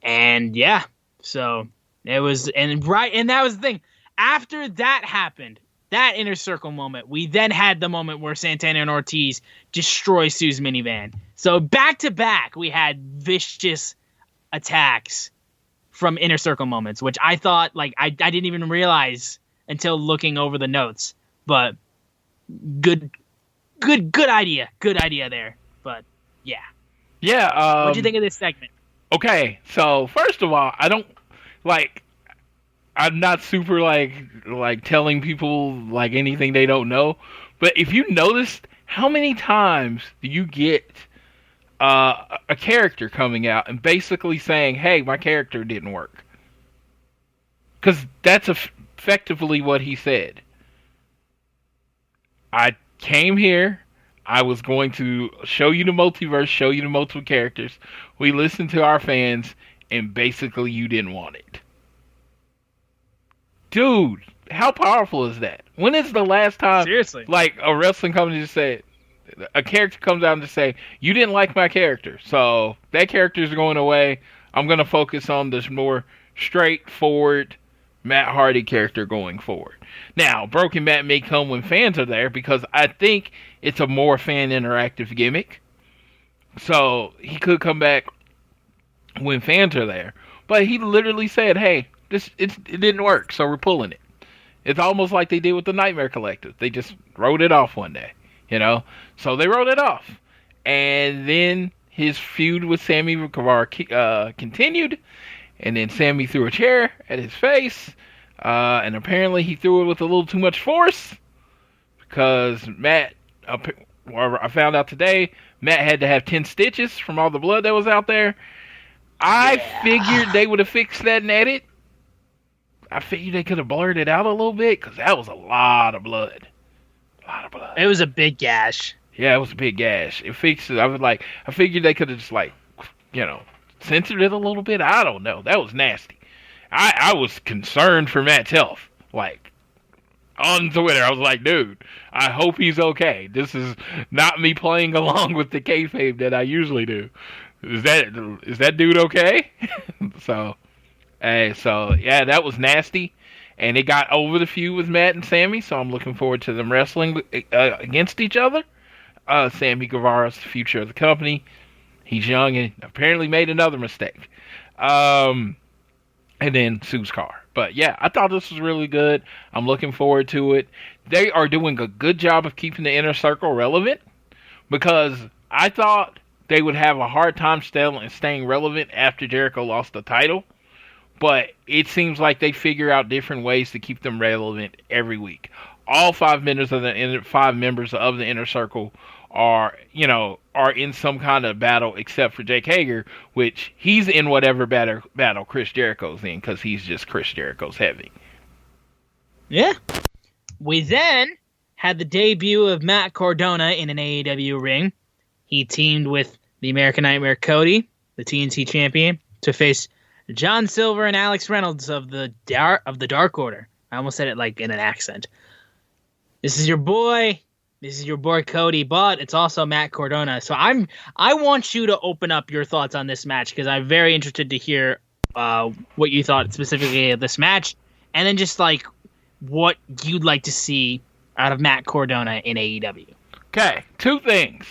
C: And yeah, so it was, and that was the thing. After that happened, that Inner Circle moment, we then had the moment where Santana and Ortiz destroy Sue's minivan. So back to back, we had vicious attacks from Inner Circle moments, which I thought, I didn't even realize until looking over the notes. But good idea there. But yeah.
D: Yeah.
C: What'd you think of this segment?
D: Okay, so first of all, I'm not super telling people anything they don't know, but if you noticed, how many times do you get a character coming out and basically saying, "Hey, my character didn't work"? Because that's effectively what he said. I came here. I was going to show you the multiverse, show you the multiple characters. We listened to our fans, and basically you didn't want it. Dude, how powerful is that? When is the last time,
C: seriously,
D: a wrestling company just said, a character comes out and just say, you didn't like my character, so that character is going away. I'm going to focus on this more straightforward Matt Hardy character going forward. Now, Broken Matt may come when fans are there because I think it's a more fan interactive gimmick. So he could come back when fans are there. But he literally said, hey, it didn't work, so we're pulling it. It's almost like they did with the Nightmare Collective. They just wrote it off one day, So they wrote it off. And then his feud with Sammy Guevara continued. And then Sammy threw a chair at his face. And apparently he threw it with a little too much force. Because Matt, I found out today, Matt had to have 10 stitches from all the blood that was out there. I figured they would have fixed that in edit. I figured they could have blurred it out a little bit. Because that was a lot of blood.
C: It was a big gash.
D: Yeah, it was a big gash. It fixed it. I figured they could have just censored it a little bit. I don't know. That was nasty. I was concerned for Matt's health. On Twitter, I was like, dude, I hope he's okay. This is not me playing along with the kayfabe that I usually do. Is that dude okay? So yeah, that was nasty. And it got over the feud with Matt and Sammy, so I'm looking forward to them wrestling against each other. Sammy Guevara's the future of the company. He's young and apparently made another mistake. And then Sue's car. But yeah, I thought this was really good. I'm looking forward to it. They are doing a good job of keeping the Inner Circle relevant because I thought they would have a hard time staying relevant after Jericho lost the title. But it seems like they figure out different ways to keep them relevant every week. All 5 members of the Inner Circle are in some kind of battle except for Jake Hager, which he's in whatever battle Chris Jericho's in because he's just Chris Jericho's heavy.
C: Yeah. We then had the debut of Matt Cardona in an AEW ring. He teamed with the American Nightmare Cody, the TNT champion, to face John Silver and Alex Reynolds of the Dark Order. I almost said it in an accent. This is your boy Cody, but it's also Matt Cardona. So I want you to open up your thoughts on this match because I'm very interested to hear what you thought specifically of this match, and then just what you'd like to see out of Matt Cardona in AEW.
D: Okay, 2 things.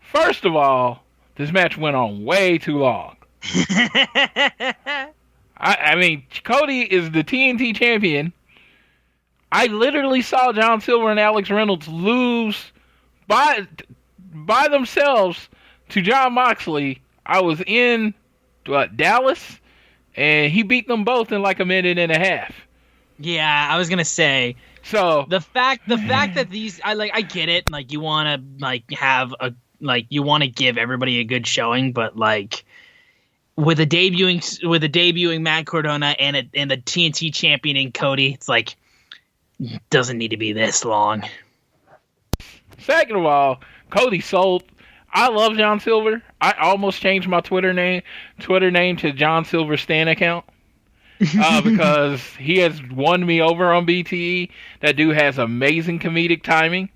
D: First of all, this match went on way too long. I mean, Cody is the TNT champion. I literally saw John Silver and Alex Reynolds lose by themselves to Jon Moxley. I was in Dallas, and he beat them both in a minute and a half.
C: Yeah, I was gonna say. So the fact that these, I get it. You want to have a you want to give everybody a good showing, but with a debuting Matt Cardona and the TNT champion in Cody, it's doesn't need to be this long.
D: Second of all, Cody sold. I love John Silver. I almost changed my Twitter name to John Silver Stan account. Because he has won me over on BTE. That dude has amazing comedic timing.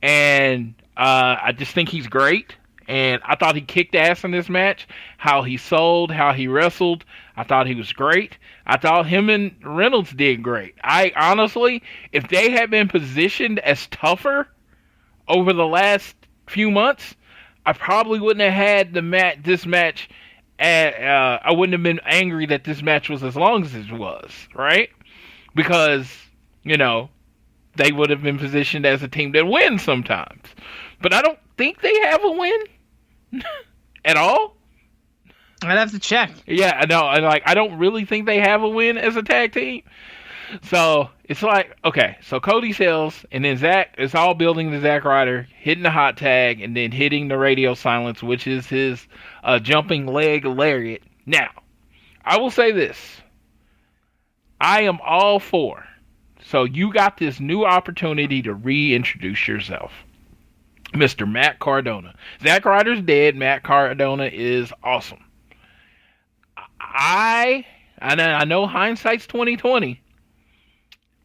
D: And I just think he's great. And I thought he kicked ass in this match. How he sold, how he wrestled. I thought he was great. I thought him and Reynolds did great. I honestly, if they had been positioned as tougher over the last few months, I probably wouldn't have had this match. I wouldn't have been angry that this match was as long as it was, right? Because, they would have been positioned as a team that wins sometimes. But I don't think they have a win at all.
C: I'd have to check.
D: Yeah, I know. I don't really think they have a win as a tag team. So it's like, okay, so Cody sells, and then Zack, it's all building to Zack Ryder hitting the hot tag and then hitting the radio silence, which is his jumping leg lariat. Now, I will say this. I am all for. So you got this new opportunity to reintroduce yourself. Mr. Matt Cardona. Zack Ryder's dead. Matt Cardona is awesome. I know hindsight's 2020.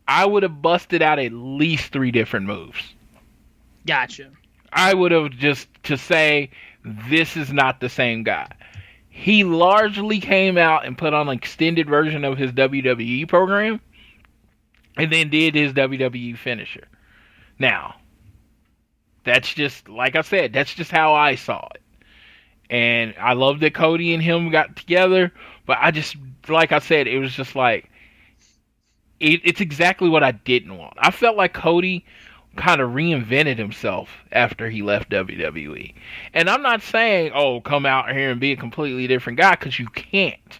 D: I would have busted out at least 3 different moves.
C: Gotcha.
D: I would have just to say this is not the same guy. He largely came out and put on an extended version of his WWE program and then did his WWE finisher. Now, that's just, like I said, that's just how I saw it. And I love that Cody and him got together, but I just, like I said, it was just like, it's exactly what I didn't want. I felt like Cody kind of reinvented himself after he left WWE. And I'm not saying, come out here and be a completely different guy, because you can't,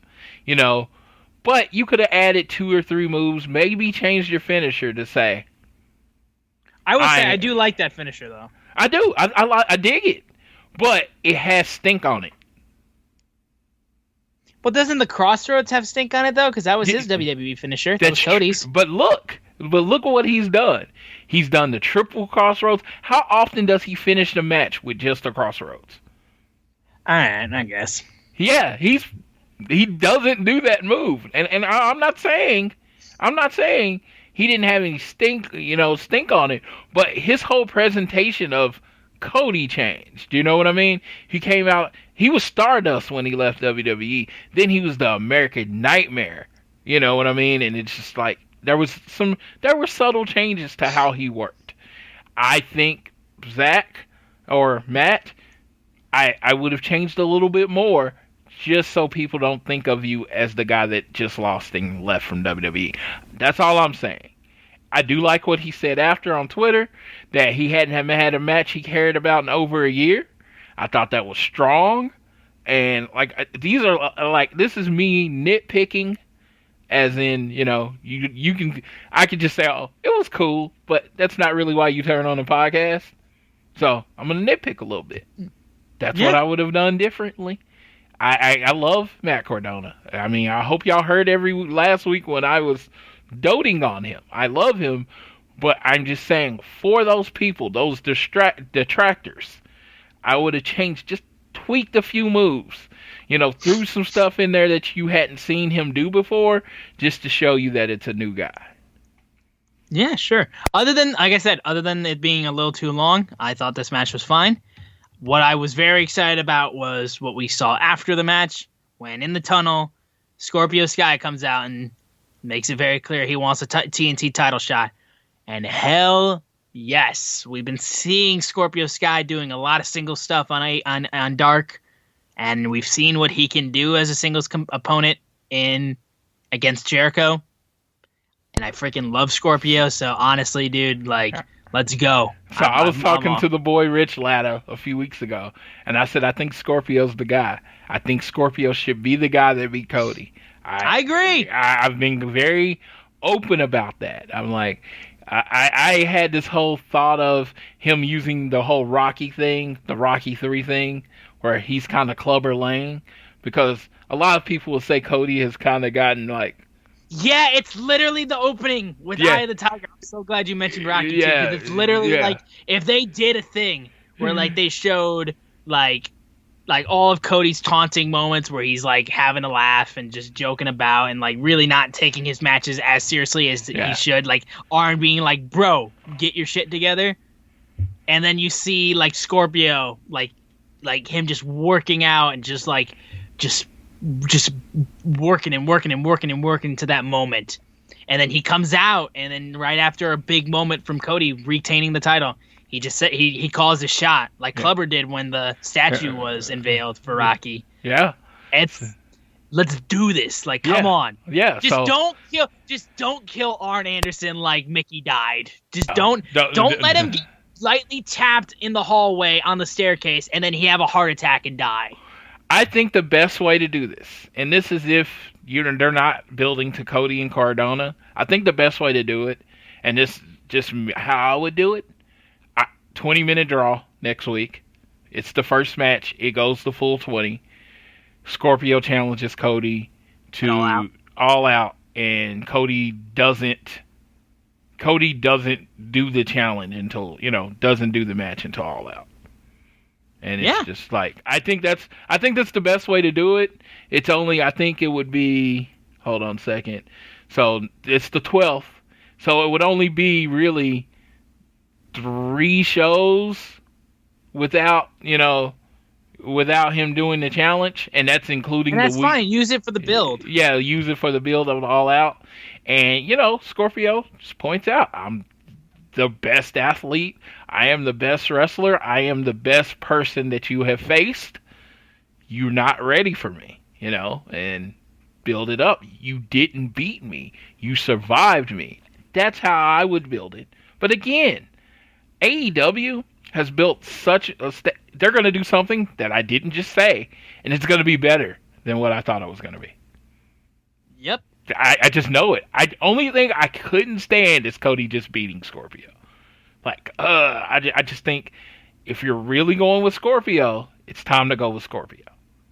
D: But you could have added 2 or 3 moves, maybe changed your finisher to say.
C: I would say I do like that finisher, though.
D: I do. I dig it. But it has stink on it.
C: Well, doesn't the Crossroads have stink on it, though? Because that was his WWE finisher. That was Cody's.
D: But look what he's done. He's done the triple Crossroads. How often does he finish the match with just the Crossroads?
C: All right, I guess.
D: Yeah, he doesn't do that move. And I'm not saying he didn't have any stink on it, but his whole presentation of Cody changed. Do you know what I mean? He came out, he was Stardust when he left WWE. Then he was the American Nightmare. You know what I mean? And it's just like there were subtle changes to how he worked. I think Zack or Matt, I would have changed a little bit more just so people don't think of you as the guy that just lost and left from WWE. That's all I'm saying. I do like what he said after on Twitter, that he hadn't had a match he cared about in over a year. I thought that was strong. And these are this is me nitpicking, as in, I could just say, it was cool, but that's not really why you turn on a podcast. So I'm going to nitpick a little bit. That's what I would have done differently. I love Matt Cardona. I mean, I hope y'all heard last week when I was doting on him. I love him, but I'm just saying, for those people, those detractors, I would have just tweaked a few moves. Threw some stuff in there that you hadn't seen him do before, just to show you that it's a new guy.
C: Yeah, sure. Other than it being a little too long, I thought this match was fine. What I was very excited about was what we saw after the match, when in the tunnel, Scorpio Sky comes out and makes it very clear he wants a TNT title shot. And hell yes, we've been seeing Scorpio Sky doing a lot of singles stuff on Dark, and we've seen what he can do as a singles opponent against Jericho. And I freaking love Scorpio, so honestly, dude, let's go.
D: So I was talking to the boy Rich Latta a few weeks ago, and I said I think Scorpio's the guy. I think Scorpio should be the guy that beat Cody.
C: I agree.
D: I've been very open about that. I'm like, I had this whole thought of him using the whole Rocky thing, the Rocky 3 thing, where he's kind of Clubber Lang, because a lot of people will say Cody has kind of gotten
C: Yeah, it's literally the opening with Eye of the Tiger. I'm so glad you mentioned Rocky too, because it's literally like if they did a thing where like they showed like all of Cody's taunting moments where he's like having a laugh and just joking about and like really not taking his matches as seriously as he should, like Arn being like, bro, get your shit together. And then you see like Scorpio, like him just working out and just working and working and working and working to that moment. And then he comes out, and then right after a big moment from Cody retaining the title, he just said he calls a shot like Clubber did when the statue was unveiled for Rocky.
D: Yeah,
C: let's do this. Like, come on.
D: Yeah,
C: just don't kill Arn Anderson like Mickey died. Just don't let him get lightly tapped in the hallway on the staircase, and then he have a heart attack and die.
D: I think the best way to do this, and this is if they're not building to Cody and Cardona, I think the best way to do it, and this just how I would do it, 20-minute draw next week. It's the first match. It goes the full 20. Scorpio challenges Cody to all out, and Cody doesn't do the challenge until, doesn't do the match until all out. And it's just like, I think that's the best way to do it. It's only, I think it would be, hold on a second. So it's the 12th. So it would only be really 3 shows without him doing the challenge. And that's including the week.
C: That's fine. Use it for the build.
D: Yeah, use it for the build of All Out. And, Scorpio just points out, I'm the best athlete. I am the best wrestler. I am the best person that you have faced. You're not ready for me, and build it up. You didn't beat me. You survived me. That's how I would build it. But again, AEW has built such a... they're going to do something that I didn't just say, and it's going to be better than what I thought it was going to be.
C: Yep.
D: I just know it. Only thing I couldn't stand is Cody just beating Scorpio. Like, I just think if you're really going with Scorpio, it's time to go with Scorpio.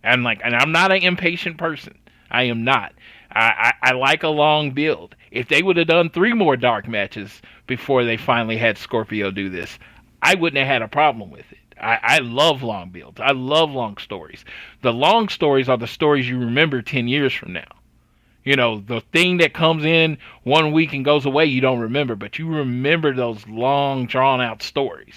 D: And I'm not an impatient person. I am not. I like a long build. If they would have done 3 more dark matches before they finally had Scorpio do this, I wouldn't have had a problem with it. I love long builds. I love long stories. The long stories are the stories you remember 10 years from now. The thing that comes in 1 week and goes away, you don't remember, but you remember those long, drawn-out stories.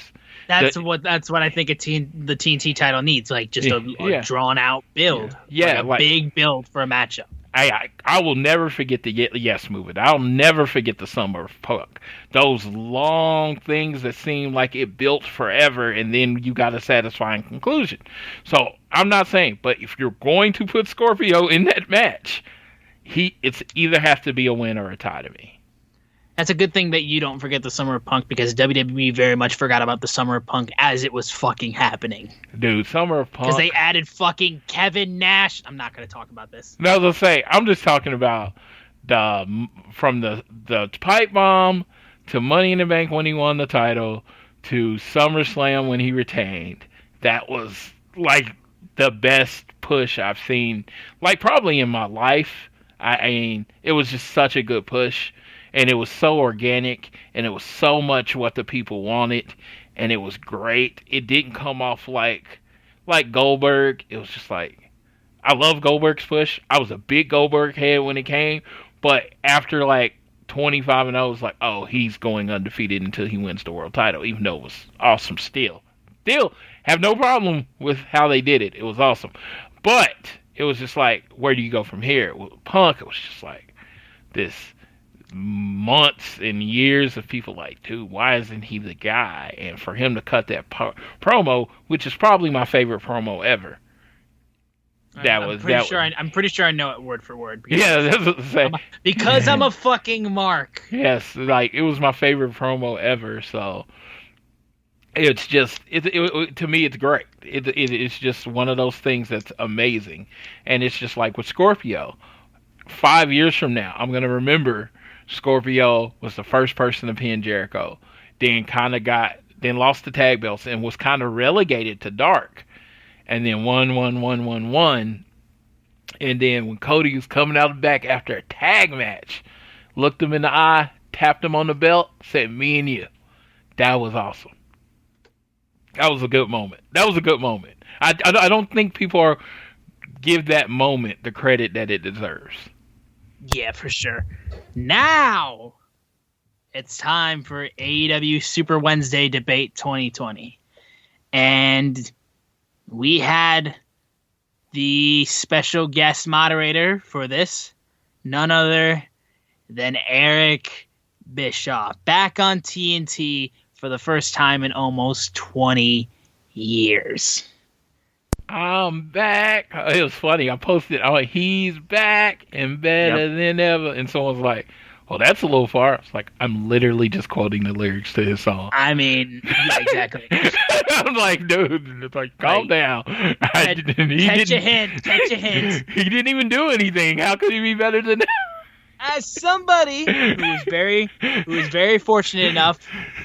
C: That's what I think the TNT title needs, like just a drawn-out build.
D: Yeah,
C: like a big build for a matchup.
D: I will never forget the Yes Movement. I'll never forget the Summer of Punk. Those long things that seem like it built forever, and then you got a satisfying conclusion. So I'm not saying, but if you're going to put Scorpio in that match, it's either have to be a win or a tie to me.
C: That's a good thing that you don't forget the Summer of Punk, because WWE very much forgot about the Summer of Punk as it was fucking happening.
D: Dude, Summer of Punk.
C: Because they added fucking Kevin Nash. I'm not going to talk about this.
D: No, they'll say, I'm just talking about from the pipe bomb to Money in the Bank when he won the title to SummerSlam when he retained. That was like the best push I've seen, like probably in my life. I mean, it was just such a good push, and it was so organic, and it was so much what the people wanted, and it was great. It didn't come off like Goldberg. It was just like, I love Goldberg's push. I was a big Goldberg head when it came, but after like 25-0, it was like, oh, he's going undefeated until he wins the world title, even though it was awesome still. Still have no problem with how they did it. It was awesome. But it was just like, where do you go from here? With Punk, it was just like this months and years of people like, dude, why isn't he the guy? And for him to cut that promo, which is probably my favorite promo ever.
C: I'm pretty sure I know it word for word.
D: Yeah, that's what I'm saying.
C: Because I'm a fucking mark.
D: Yes, like it was my favorite promo ever. So it's just to me, it's great. It's just one of those things that's amazing, and it's just like with Scorpio. 5 years from now, I'm gonna remember Scorpio was the first person to pin Jericho, then lost the tag belts and was kind of relegated to dark, and then won, And then when Cody was coming out of the back after a tag match, looked him in the eye, tapped him on the belt, said, "Me and you." That was awesome. That was a good moment. I don't think people give that moment the credit that it deserves.
C: Yeah, for sure. Now, it's time for AEW Super Wednesday Debate 2020. And we had the special guest moderator for this, none other than Eric Bischoff, back on TNT for the first time in almost 20 years.
D: I'm back. It was funny. I posted, he's back and better than ever. And someone's like, well, that's a little far. It's like, I'm literally just quoting the lyrics to his song.
C: I mean, yeah, exactly.
D: I'm like, dude, it's like, calm down.
C: Catch your hint.
D: He didn't even do anything. How could he be better than that?
C: As somebody who was very fortunate enough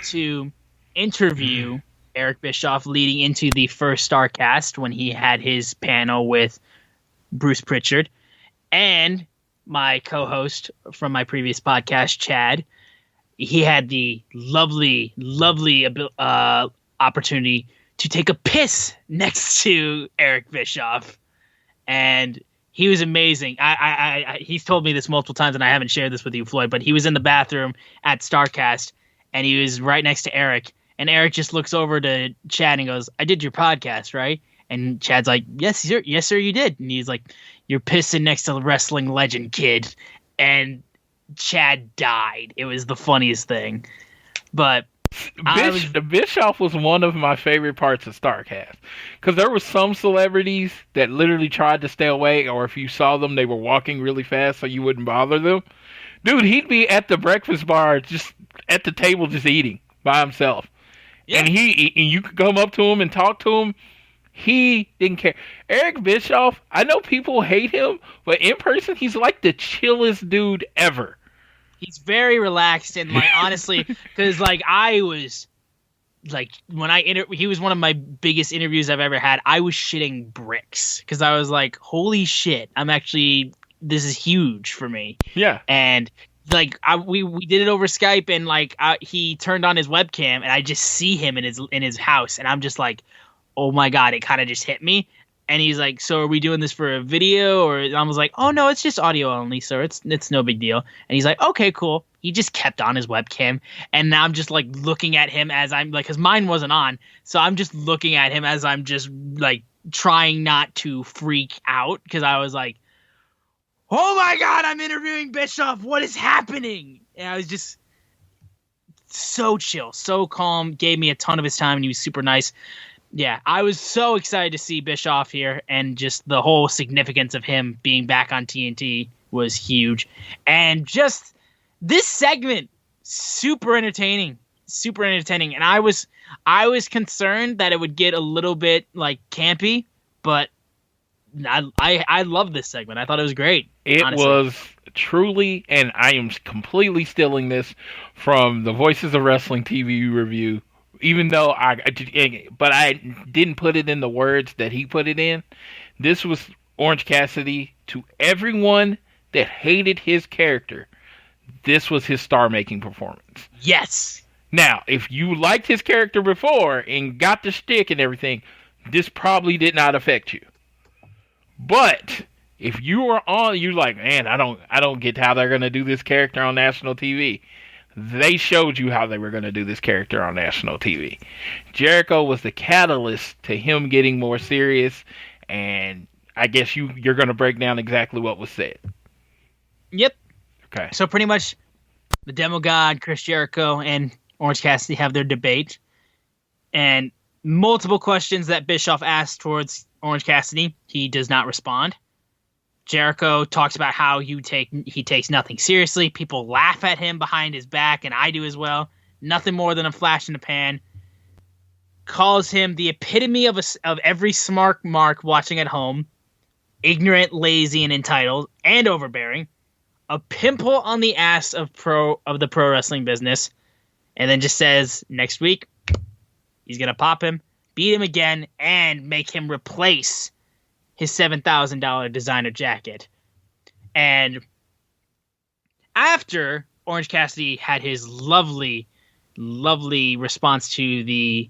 C: to interview Eric Bischoff leading into the first StarCast when he had his panel with Bruce Pritchard, and my co-host from my previous podcast, Chad, he had the lovely opportunity to take a piss next to Eric Bischoff, and he was amazing. He's told me this multiple times, and I haven't shared this with you, Floyd, but he was in the bathroom at StarCast, and he was right next to Eric. And Eric just looks over to Chad and goes, "I did your podcast, right?" And Chad's like, yes, sir, you did." And he's like, "You're pissing next to the wrestling legend, kid." And Chad died. It was the funniest thing. But
D: Bischoff was one of my favorite parts of StarCast. Because there were some celebrities that literally tried to stay away, or if you saw them, they were walking really fast so you wouldn't bother them. Dude, he'd be at the breakfast bar, just at the table, just eating by himself. Yeah. And you could come up to him and talk to him. He didn't care. Eric Bischoff, I know people hate him, but in person, he's like the chillest dude ever.
C: He's very relaxed, and like honestly, because like I was like when he was one of my biggest interviews I've ever had. I was shitting bricks because I was like, "Holy shit! This is huge for me."
D: Yeah,
C: and like we did it over Skype, and like he turned on his webcam, and I just see him in his house, and I'm just like, "Oh my god!" It kind of just hit me. And he's like, "So are we doing this for a video?" Or I was like, "Oh no, it's just audio only, sir. It's no big deal." And he's like, "Okay, cool." He just kept on his webcam, and now I'm just like looking at him as I'm like, because mine wasn't on, so I'm just looking at him as I'm just like trying not to freak out because I was like, "Oh my god, I'm interviewing Bischoff. What is happening?" And I was just so chill, so calm. Gave me a ton of his time, and he was super nice. Yeah, I was so excited to see Bischoff here, and just the whole significance of him being back on TNT was huge. And just this segment, super entertaining. And I was concerned that it would get a little bit like campy, but I love this segment. I thought it was great.
D: It
C: honestly
D: was truly, and I am completely stealing this from the Voices of Wrestling TV review. Even though I didn't put it in the words that he put it in. This was Orange Cassidy to everyone that hated his character. This was his star-making performance.
C: Yes.
D: Now, if you liked his character before and got the shtick and everything, this probably did not affect you. But if you were on, you're like, man, I don't get how they're gonna do this character on national TV. They showed you how they were going to do this character on national TV. Jericho was the catalyst to him getting more serious, and I guess you're going to break down exactly what was said.
C: Yep.
D: Okay.
C: So pretty much the Demo God, Chris Jericho, and Orange Cassidy have their debate, and multiple questions that Bischoff asked towards Orange Cassidy. He does not respond. Jericho talks about how he takes nothing seriously. People laugh at him behind his back, and I do as well. Nothing more than a flash in the pan. Calls him the epitome of every smart mark watching at home. Ignorant, lazy, and entitled, and overbearing. A pimple on the ass of the pro wrestling business. And then just says, next week, he's going to pop him, beat him again, and make him replace his $7,000 designer jacket. And after Orange Cassidy had his lovely response to the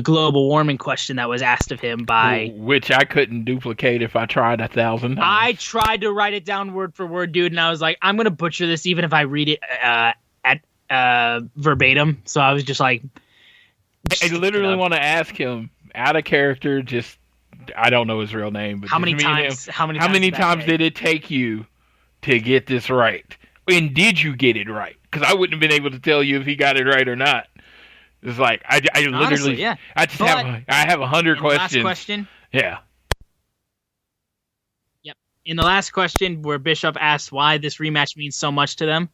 C: global warming question that was asked of him by...
D: Which I couldn't duplicate if I tried 1,000 times.
C: I tried to write it down word for word, dude, and I was like, I'm going to butcher this even if I read it at verbatim. So I was just like...
D: I literally want to ask him, out of character, just... I don't know his real name, but
C: how many times
D: did it take you to get this right? And did you get it right? Because I wouldn't have been able to tell you if he got it right or not. It's like I literally, honestly, yeah. I have 100 questions.
C: Last question.
D: Yeah.
C: Yep. In the last question, where Bischoff asks why this rematch means so much to them,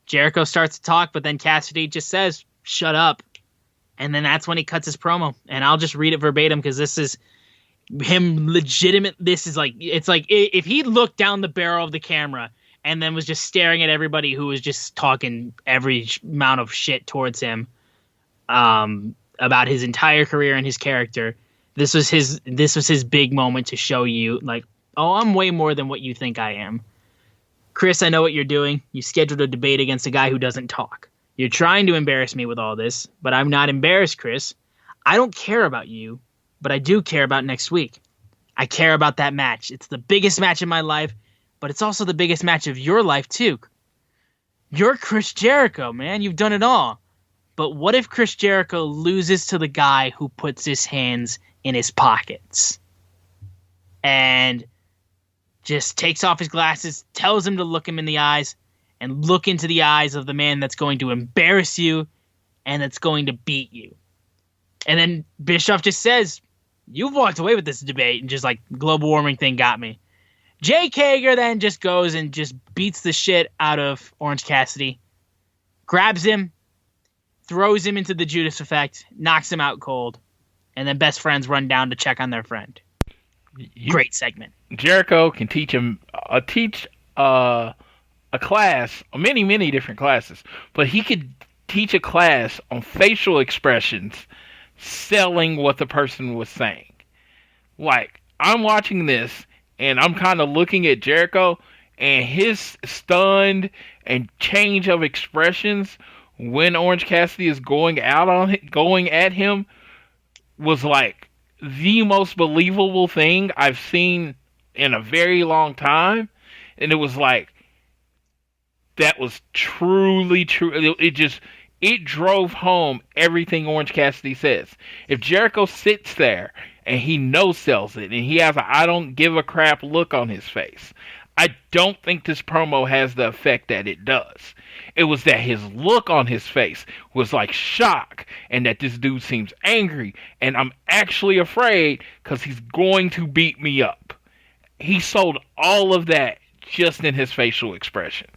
C: Jericho starts to talk, but then Cassidy just says, "Shut up," and then that's when he cuts his promo. And I'll just read it verbatim because this is him legitimate. This is like, it's like if he looked down the barrel of the camera and then was just staring at everybody who was just talking every amount of shit towards him. About his entire career and his character. This was his big moment to show you, like, oh, I'm way more than what you think I am. Chris, I know what you're doing. You scheduled a debate against a guy who doesn't talk. You're trying to embarrass me with all this, but I'm not embarrassed, Chris. I don't care about you, but I do care about next week. I care about that match. It's the biggest match in my life, but it's also the biggest match of your life, too. You're Chris Jericho, man. You've done it all. But what if Chris Jericho loses to the guy who puts his hands in his pockets and just takes off his glasses, tells him to look him in the eyes, and look into the eyes of the man that's going to embarrass you and that's going to beat you? And then Bischoff just says, "You've walked away with this debate," and just like, global warming thing got me. Jake Hager then just goes and just beats the shit out of Orange Cassidy, grabs him, throws him into the Judas effect, knocks him out cold, and then best friends run down to check on their friend. Great segment.
D: Jericho can teach a class, many different classes, but he could teach a class on facial expressions, selling what the person was saying. Like, I'm watching this, and I'm kind of looking at Jericho, and his stunned and change of expressions when Orange Cassidy is going at him was like the most believable thing I've seen in a very long time. And it was like, that was truly true. It drove home everything Orange Cassidy says. If Jericho sits there and he no-sells it and he has a I don't give a crap look on his face, I don't think this promo has the effect that it does. It was that his look on his face was like shock, and that this dude seems angry, and I'm actually afraid because he's going to beat me up. He sold all of that just in his facial expression.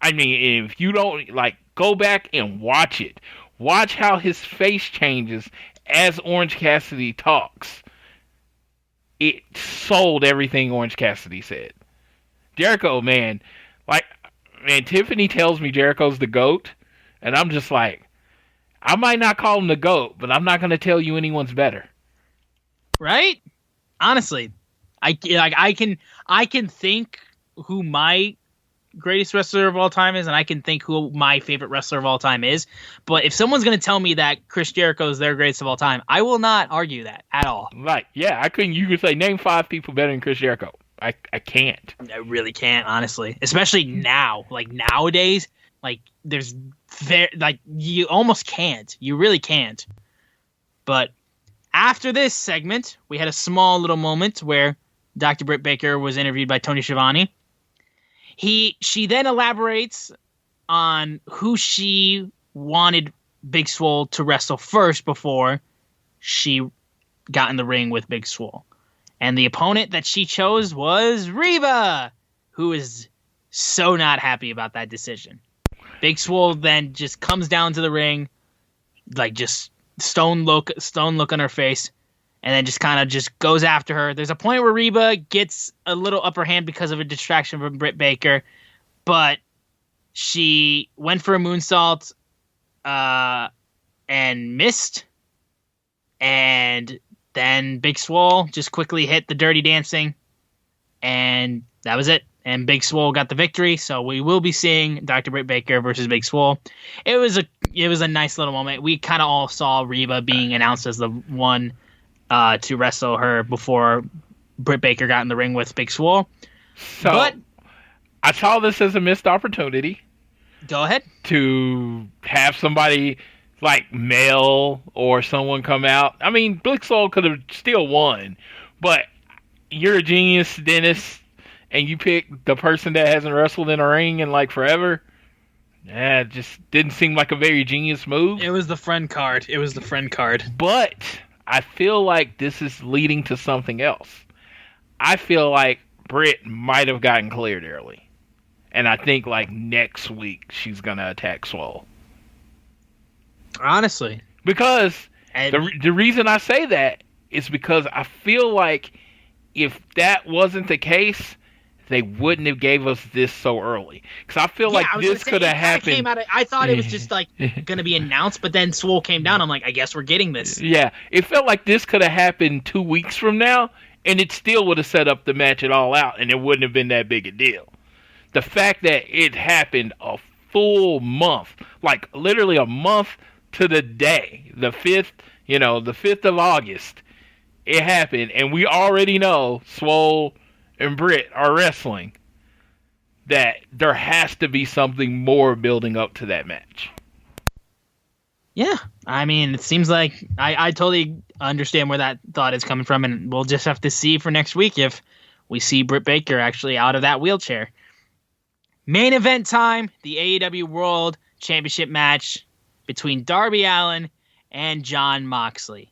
D: I mean, if you don't, like, go back and watch it. Watch how his face changes as Orange Cassidy talks. It sold everything Orange Cassidy said. Jericho, man, Tiffany tells me Jericho's the GOAT, and I'm just like, I might not call him the GOAT, but I'm not going to tell you anyone's better.
C: Right? Honestly, I can think who my greatest wrestler of all time is, and I can think who my favorite wrestler of all time is. But if someone's going to tell me that Chris Jericho is their greatest of all time, I will not argue that at all.
D: Right? Yeah, you could say name 5 people better than Chris Jericho. I can't.
C: I really can't, honestly. Especially now. Like, nowadays, like, you almost can't. You really can't. But after this segment, we had a small little moment where Dr. Britt Baker was interviewed by Tony Schiavone. She then elaborates on who she wanted Big Swole to wrestle first before she got in the ring with Big Swole. And the opponent that she chose was Reba, who is so not happy about that decision. Big Swole then just comes down to the ring, like just stone look on her face, and then just kind of just goes after her. There's a point where Reba gets a little upper hand because of a distraction from Britt Baker, but she went for a moonsault and missed, and Then Big Swole just quickly hit the Dirty Dancing, and that was it. And Big Swole got the victory, so we will be seeing Dr. Britt Baker versus Big Swole. It was a nice little moment. We kind of all saw Reba being announced as the one to wrestle her before Britt Baker got in the ring with Big Swole.
D: So, but I saw this as a missed opportunity.
C: Go ahead.
D: To have somebody like Mel or someone come out. I mean, Big Swole could have still won, but you're a genius, Dennis, and you pick the person that hasn't wrestled in a ring in like forever. It just didn't seem like a very genius move.
C: It was the friend card.
D: But I feel like this is leading to something else. I feel like Britt might have gotten cleared early. And I think like next week she's going to attack Swole.
C: Honestly.
D: Because the reason I say that is because I feel like if that wasn't the case, they wouldn't have gave us this so early. Because I feel like this could have happened.
C: I thought it was just like going to be announced, but then Swole came down. I'm like, I guess we're getting this.
D: Yeah, it felt like this could have happened 2 weeks from now, and it still would have set up the match it all out, and it wouldn't have been that big a deal. The fact that it happened a full month, like literally a month to the day, the 5th of August, it happened, and we already know Swole and Britt are wrestling, that there has to be something more building up to that match.
C: Yeah, I mean, it seems like I totally understand where that thought is coming from, and we'll just have to see for next week if we see Britt Baker actually out of that wheelchair. Main event time, the AEW World Championship match between Darby Allin and Jon Moxley.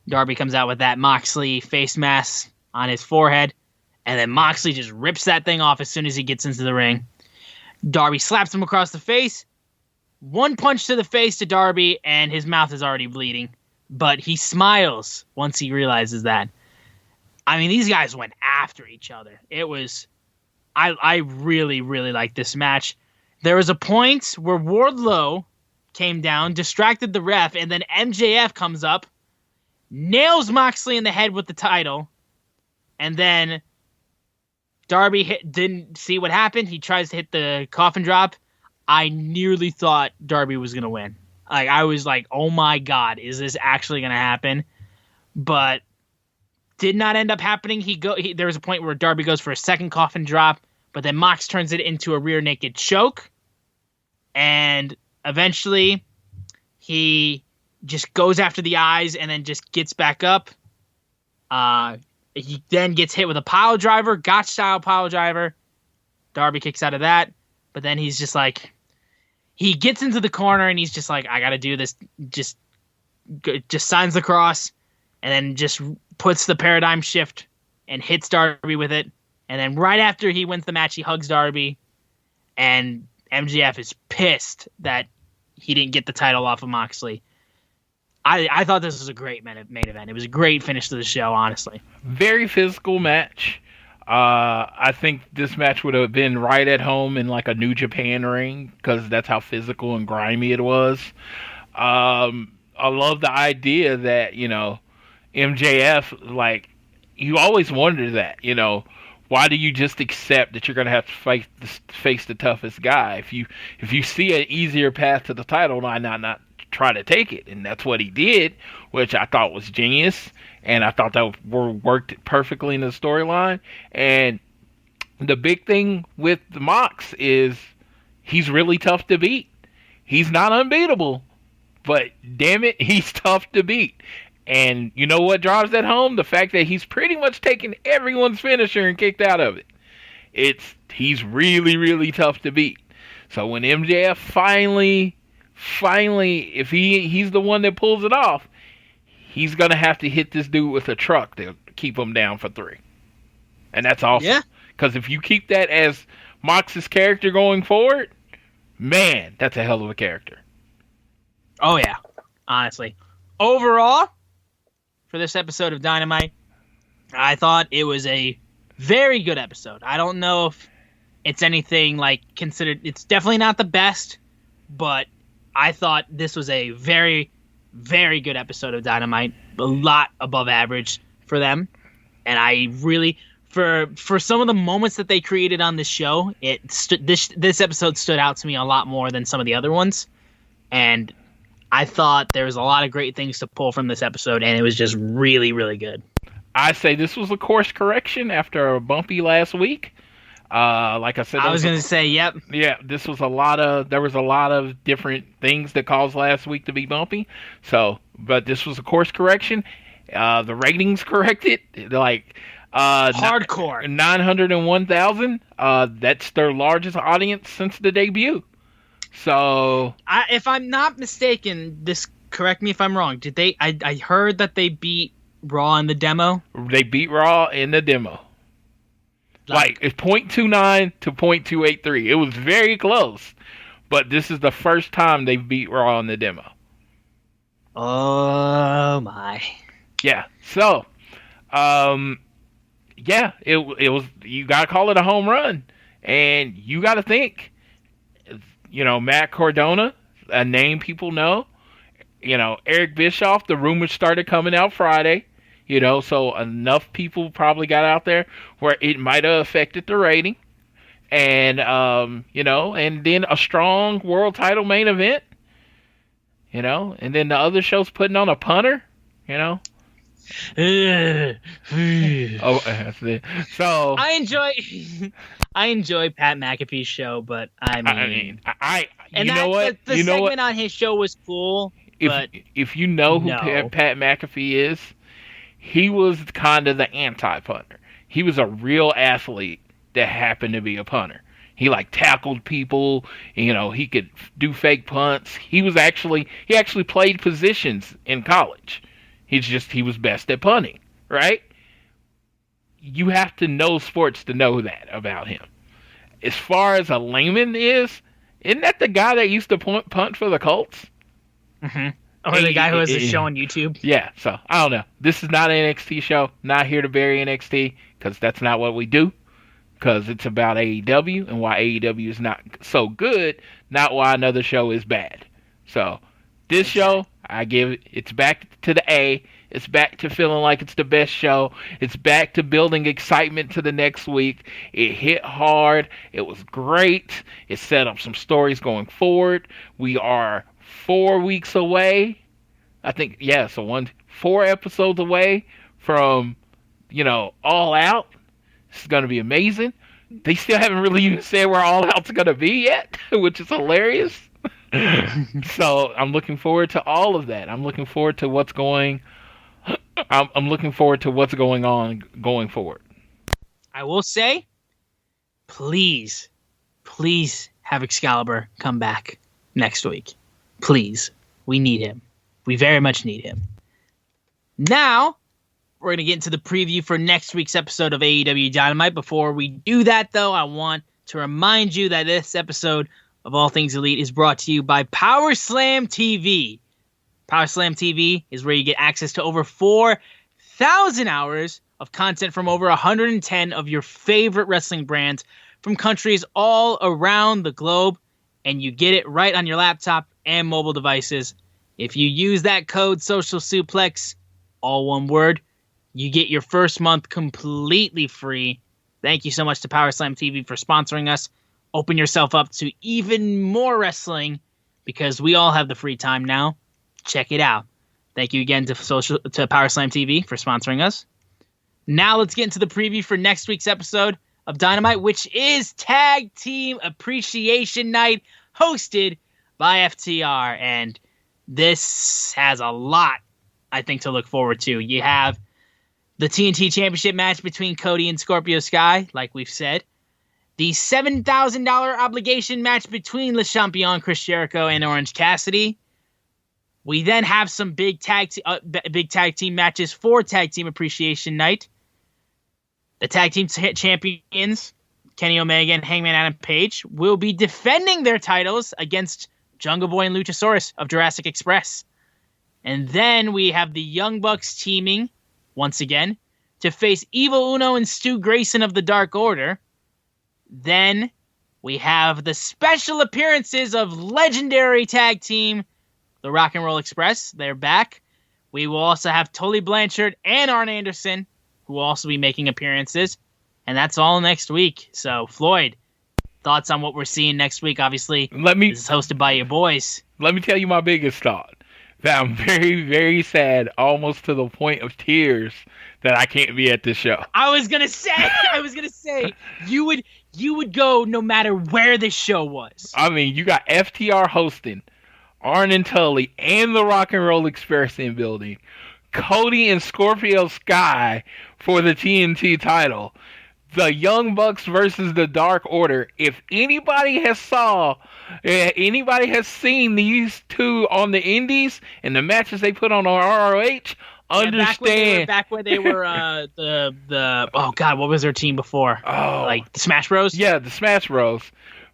C: Darby comes out with that Moxley face mask on his forehead, and then Moxley just rips that thing off as soon as he gets into the ring. Darby slaps him across the face. One punch to the face to Darby, and his mouth is already bleeding. But he smiles once he realizes that. I mean, these guys went after each other. It was... I really, really liked this match. There was a point where Wardlow came down, distracted the ref, and then MJF comes up, nails Moxley in the head with the title, and then Darby didn't see what happened. He tries to hit the coffin drop. I nearly thought Darby was going to win. Like, I was like, oh my God, is this actually going to happen? But did not end up happening. There was a point where Darby goes for a second coffin drop, but then Mox turns it into a rear naked choke. And eventually he just goes after the eyes and then just gets back up. He then gets hit with a pile driver, Gotch style pile driver. Darby kicks out of that. But then he's just like, he gets into the corner and he's just like, I got to do this. Just signs the cross and then just puts the paradigm shift and hits Darby with it. And then right after he wins the match, he hugs Darby. And MJF is pissed that he didn't get the title off of Moxley. I thought this was a great main event. It was a great finish to the show, honestly.
D: Very physical match. I think this match would have been right at home in like a New Japan ring because that's how physical and grimy it was. I love the idea that, MJF, like, you always wonder that, why do you just accept that you're going to have to face the toughest guy? If you see an easier path to the title, why not try to take it? And that's what he did, which I thought was genius, and I thought that worked perfectly in the storyline. And the big thing with the Mox is he's really tough to beat. He's not unbeatable, but damn it, he's tough to beat. And you know what drives that home? The fact that he's pretty much taken everyone's finisher and kicked out of it. He's really, really tough to beat. So when MJF finally, if he's the one that pulls it off, he's going to have to hit this dude with a truck to keep him down for 3. And that's awesome. Yeah. Because if you keep that as Mox's character going forward, man, that's a hell of a character.
C: Oh, yeah. Honestly. Overall, for this episode of Dynamite, I thought it was a very good episode. I don't know if it's anything like considered. It's definitely not the best, but I thought this was a very, very good episode of Dynamite, a lot above average for them. And I really, for some of the moments that they created on this show, this episode stood out to me a lot more than some of the other ones. And I thought there was a lot of great things to pull from this episode, and it was just really, really good.
D: I say this was a course correction after a bumpy last week. Like I said,
C: I was going to say, yep.
D: Yeah, there was a lot of different things that caused last week to be bumpy. But this was a course correction. The ratings corrected,
C: hardcore
D: 901,000. That's their largest audience since the debut. So,
C: if I'm not mistaken, correct me if I'm wrong. Did they? I heard that they beat Raw in the demo.
D: They beat Raw in the demo. Like it's 0.29 to 0.283. It was very close, but this is the first time they beat Raw in the demo.
C: Oh my!
D: Yeah. So, yeah, it was. You gotta call it a home run, and you gotta think. Matt Cardona, a name people know. Eric Bischoff. The rumors started coming out Friday. So enough people probably got out there where it might have affected the rating. And, and then a strong world title main event, and then the other show's putting on a punter, Oh, that's it. So
C: I enjoy Pat McAfee's show, but the segment on his show was cool.
D: If you know who Pat McAfee is, he was kind of the anti-punter. He was a real athlete that happened to be a punter. He tackled people. He could do fake punts. He actually played positions in college. He was best at punting, right? You have to know sports to know that about him. As far as a layman isn't that the guy that used to punt for the Colts?
C: Mm-hmm. Or the guy who has a show on YouTube?
D: Yeah, so, I don't know. This is not an NXT show. Not here to bury NXT, because that's not what we do. Because it's about AEW, and why AEW is not so good, not why another show is bad. So, this show, it's back to the A. It's back to feeling like it's the best show. It's back to building excitement to the next week. It hit hard. It was great. It set up some stories going forward. We are 4 weeks away. I think, yeah, so 4 episodes away from, All Out. This is going to be amazing. They still haven't really even said where All Out's going to be yet, which is hilarious. So I'm looking forward to all of that. I'm looking forward to what's going on going forward.
C: I will say, please have Excalibur come back next week. Please. We need him. We very much need him. Now, we're going to get into the preview for next week's episode of AEW Dynamite. Before we do that, though, I want to remind you that this episode of All Things Elite is brought to you by Power Slam TV. Power Slam TV is where you get access to over 4,000 hours of content from over 110 of your favorite wrestling brands from countries all around the globe, and you get it right on your laptop and mobile devices. If you use that code Social Suplex, all one word, you get your first month completely free. Thank you so much to Power Slam TV for sponsoring us. Open yourself up to even more wrestling because we all have the free time now. Check it out. Thank you again to Power Slam TV for sponsoring us. Now let's get into the preview for next week's episode of Dynamite, which is Tag Team Appreciation Night, hosted by FTR. And this has a lot, I think, to look forward to. You have the TNT Championship match between Cody and Scorpio Sky, like we've said. The $7,000 obligation match between Le Champion, Chris Jericho, and Orange Cassidy. We then have some big tag team matches for Tag Team Appreciation Night. The tag team champions, Kenny Omega and Hangman Adam Page, will be defending their titles against Jungle Boy and Luchasaurus of Jurassic Express. And then we have the Young Bucks teaming, once again, to face Evil Uno and Stu Grayson of the Dark Order. Then we have the special appearances of legendary tag team the Rock and Roll Express. They're back. We will also have Tully Blanchard and Arn Anderson, who will also be making appearances. And that's all next week. So, Floyd, thoughts on what we're seeing next week? Obviously, this is hosted by your boys.
D: Let me tell you my biggest thought. That I'm very, very sad, almost to the point of tears, that I can't be at this show.
C: I was gonna say, you would go no matter where this show was.
D: I mean, you got FTR hosting, Arn and Tully, and the Rock and Roll Express in building, Cody and Scorpio Sky for the TNT title, the Young Bucks versus the Dark Order. If anybody has seen these two on the Indies and the matches they put on ROH, understand.
C: Back when they were the oh god, what was their team before?
D: Oh,
C: like the Smash Bros.
D: Yeah, the Smash Bros.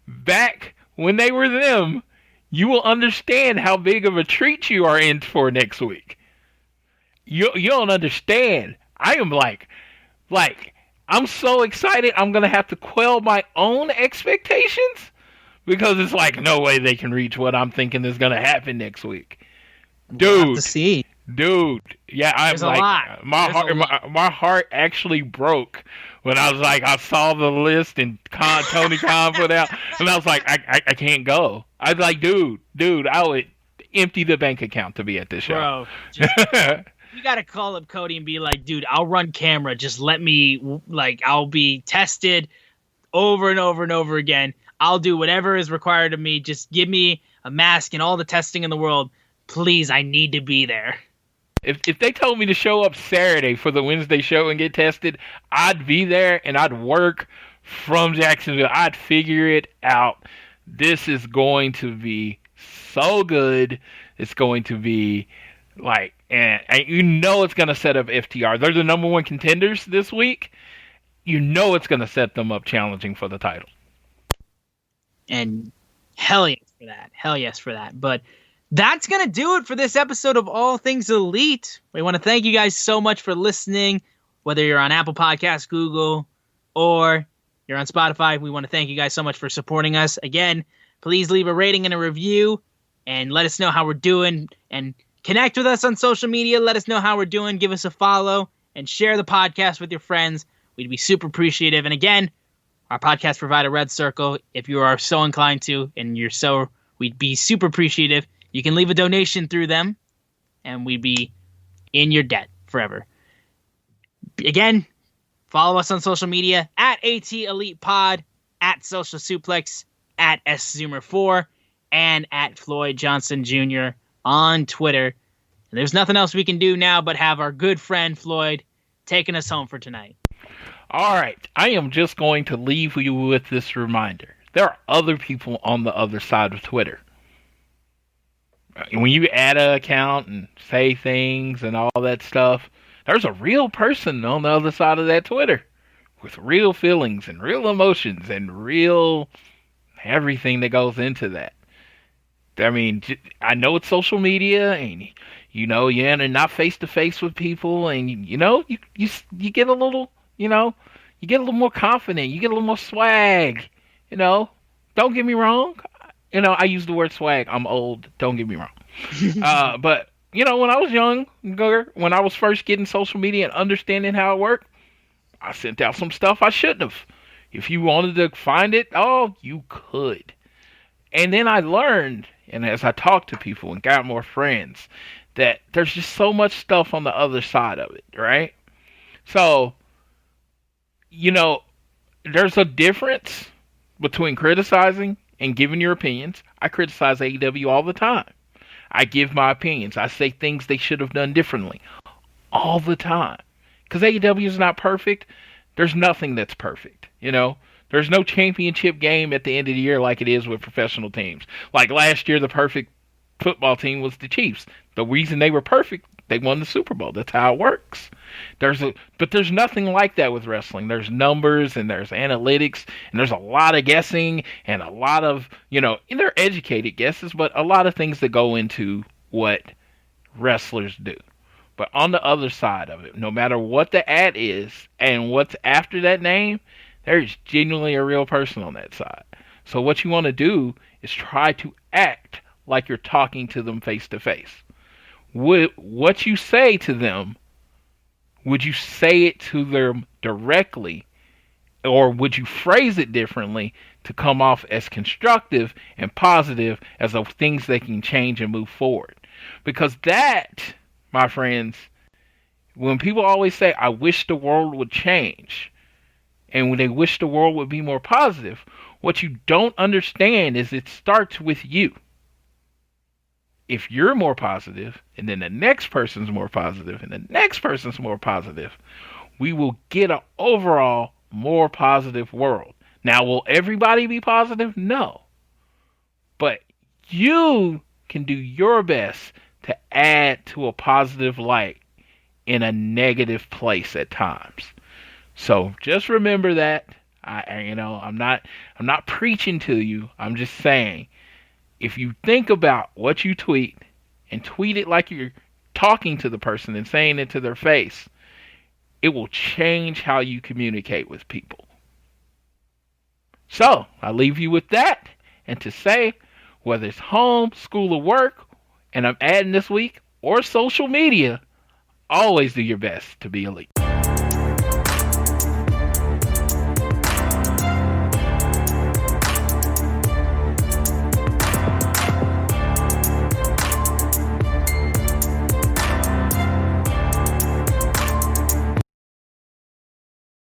D: Back when they were them, you will understand how big of a treat you are in for next week. You don't understand. I am like. I'm so excited I'm going to have to quell my own expectations because it's like no way they can reach what I'm thinking is going to happen next week.
C: We'll have to see.
D: Dude, yeah, I'm like my heart actually broke when I was like I saw the list and Tony Khan put out and I was like I can't go. I was like dude, I would empty the bank account to be at this show.
C: Bro. You gotta call up Cody and be like, dude, I'll run camera. Just let me, I'll be tested over and over and over again. I'll do whatever is required of me. Just give me a mask and all the testing in the world. Please, I need to be there.
D: If they told me to show up Saturday for the Wednesday show and get tested, I'd be there and I'd work from Jacksonville. I'd figure it out. This is going to be so good. It's going to be and you know it's going to set up FTR. They're the number one contenders this week. You know it's going to set them up challenging for the title.
C: And hell yes for that. But that's going to do it for this episode of All Things Elite. We want to thank you guys so much for listening, whether you're on Apple Podcasts, Google, or you're on Spotify. We want to thank you guys so much for supporting us. Again, please leave a rating and a review and let us know how we're doing, and connect with us on social media. Let us know how we're doing. Give us a follow and share the podcast with your friends. We'd be super appreciative. And again, our podcast provider, Red Circle, if you are so inclined to, and we'd be super appreciative. You can leave a donation through them, and we'd be in your debt forever. Again, follow us on social media at AT Elite Pod, at Social Suplex, at SZoomer4, and at Floyd Johnson Jr. on Twitter. And there's nothing else we can do now but have our good friend Floyd taking us home for tonight.
D: All right. I am just going to leave you with this reminder. There are other people on the other side of Twitter. When you add an account and say things and all that stuff, there's a real person on the other side of that Twitter with real feelings and real emotions and real everything that goes into that. I mean, I know it's social media, and and not face to face with people, and you get a little, you get a little more confident, you get a little more swag, Don't get me wrong, I use the word swag. I'm old. Don't get me wrong. But when I was younger, when I was first getting social media and understanding how it worked, I sent out some stuff I shouldn't have. If you wanted to find it, you could. And then I learned, and as I talked to people and got more friends, that there's just so much stuff on the other side of it, right? So, there's a difference between criticizing and giving your opinions. I criticize AEW all the time. I give my opinions. I say things they should have done differently all the time. Because AEW is not perfect. There's nothing that's perfect, There's no championship game at the end of the year like it is with professional teams. Like last year, the perfect football team was the Chiefs. The reason they were perfect, they won the Super Bowl. That's how it works. But there's nothing like that with wrestling. There's numbers and there's analytics and there's a lot of guessing and a lot of, and they're educated guesses, but a lot of things that go into what wrestlers do. But on the other side of it, no matter what the ad is and what's after that name, there's genuinely a real person on that side. So what you want to do is try to act like you're talking to them face to face. What you say to them, would you say it to them directly, or would you phrase it differently to come off as constructive and positive as of things they can change and move forward? Because that, my friends, when people always say, I wish the world would change, and when they wish the world would be more positive, what you don't understand is it starts with you. If you're more positive, and then the next person's more positive, and the next person's more positive, we will get an overall more positive world. Now, will everybody be positive? No. But you can do your best to add to a positive light in a negative place at times. So just remember that. I'm not preaching to you. I'm just saying, if you think about what you tweet and tweet it like you're talking to the person and saying it to their face, it will change how you communicate with people. So I leave you with that, and to say, whether it's home, school, or work, and I'm adding this week, or social media, always do your best to be elite.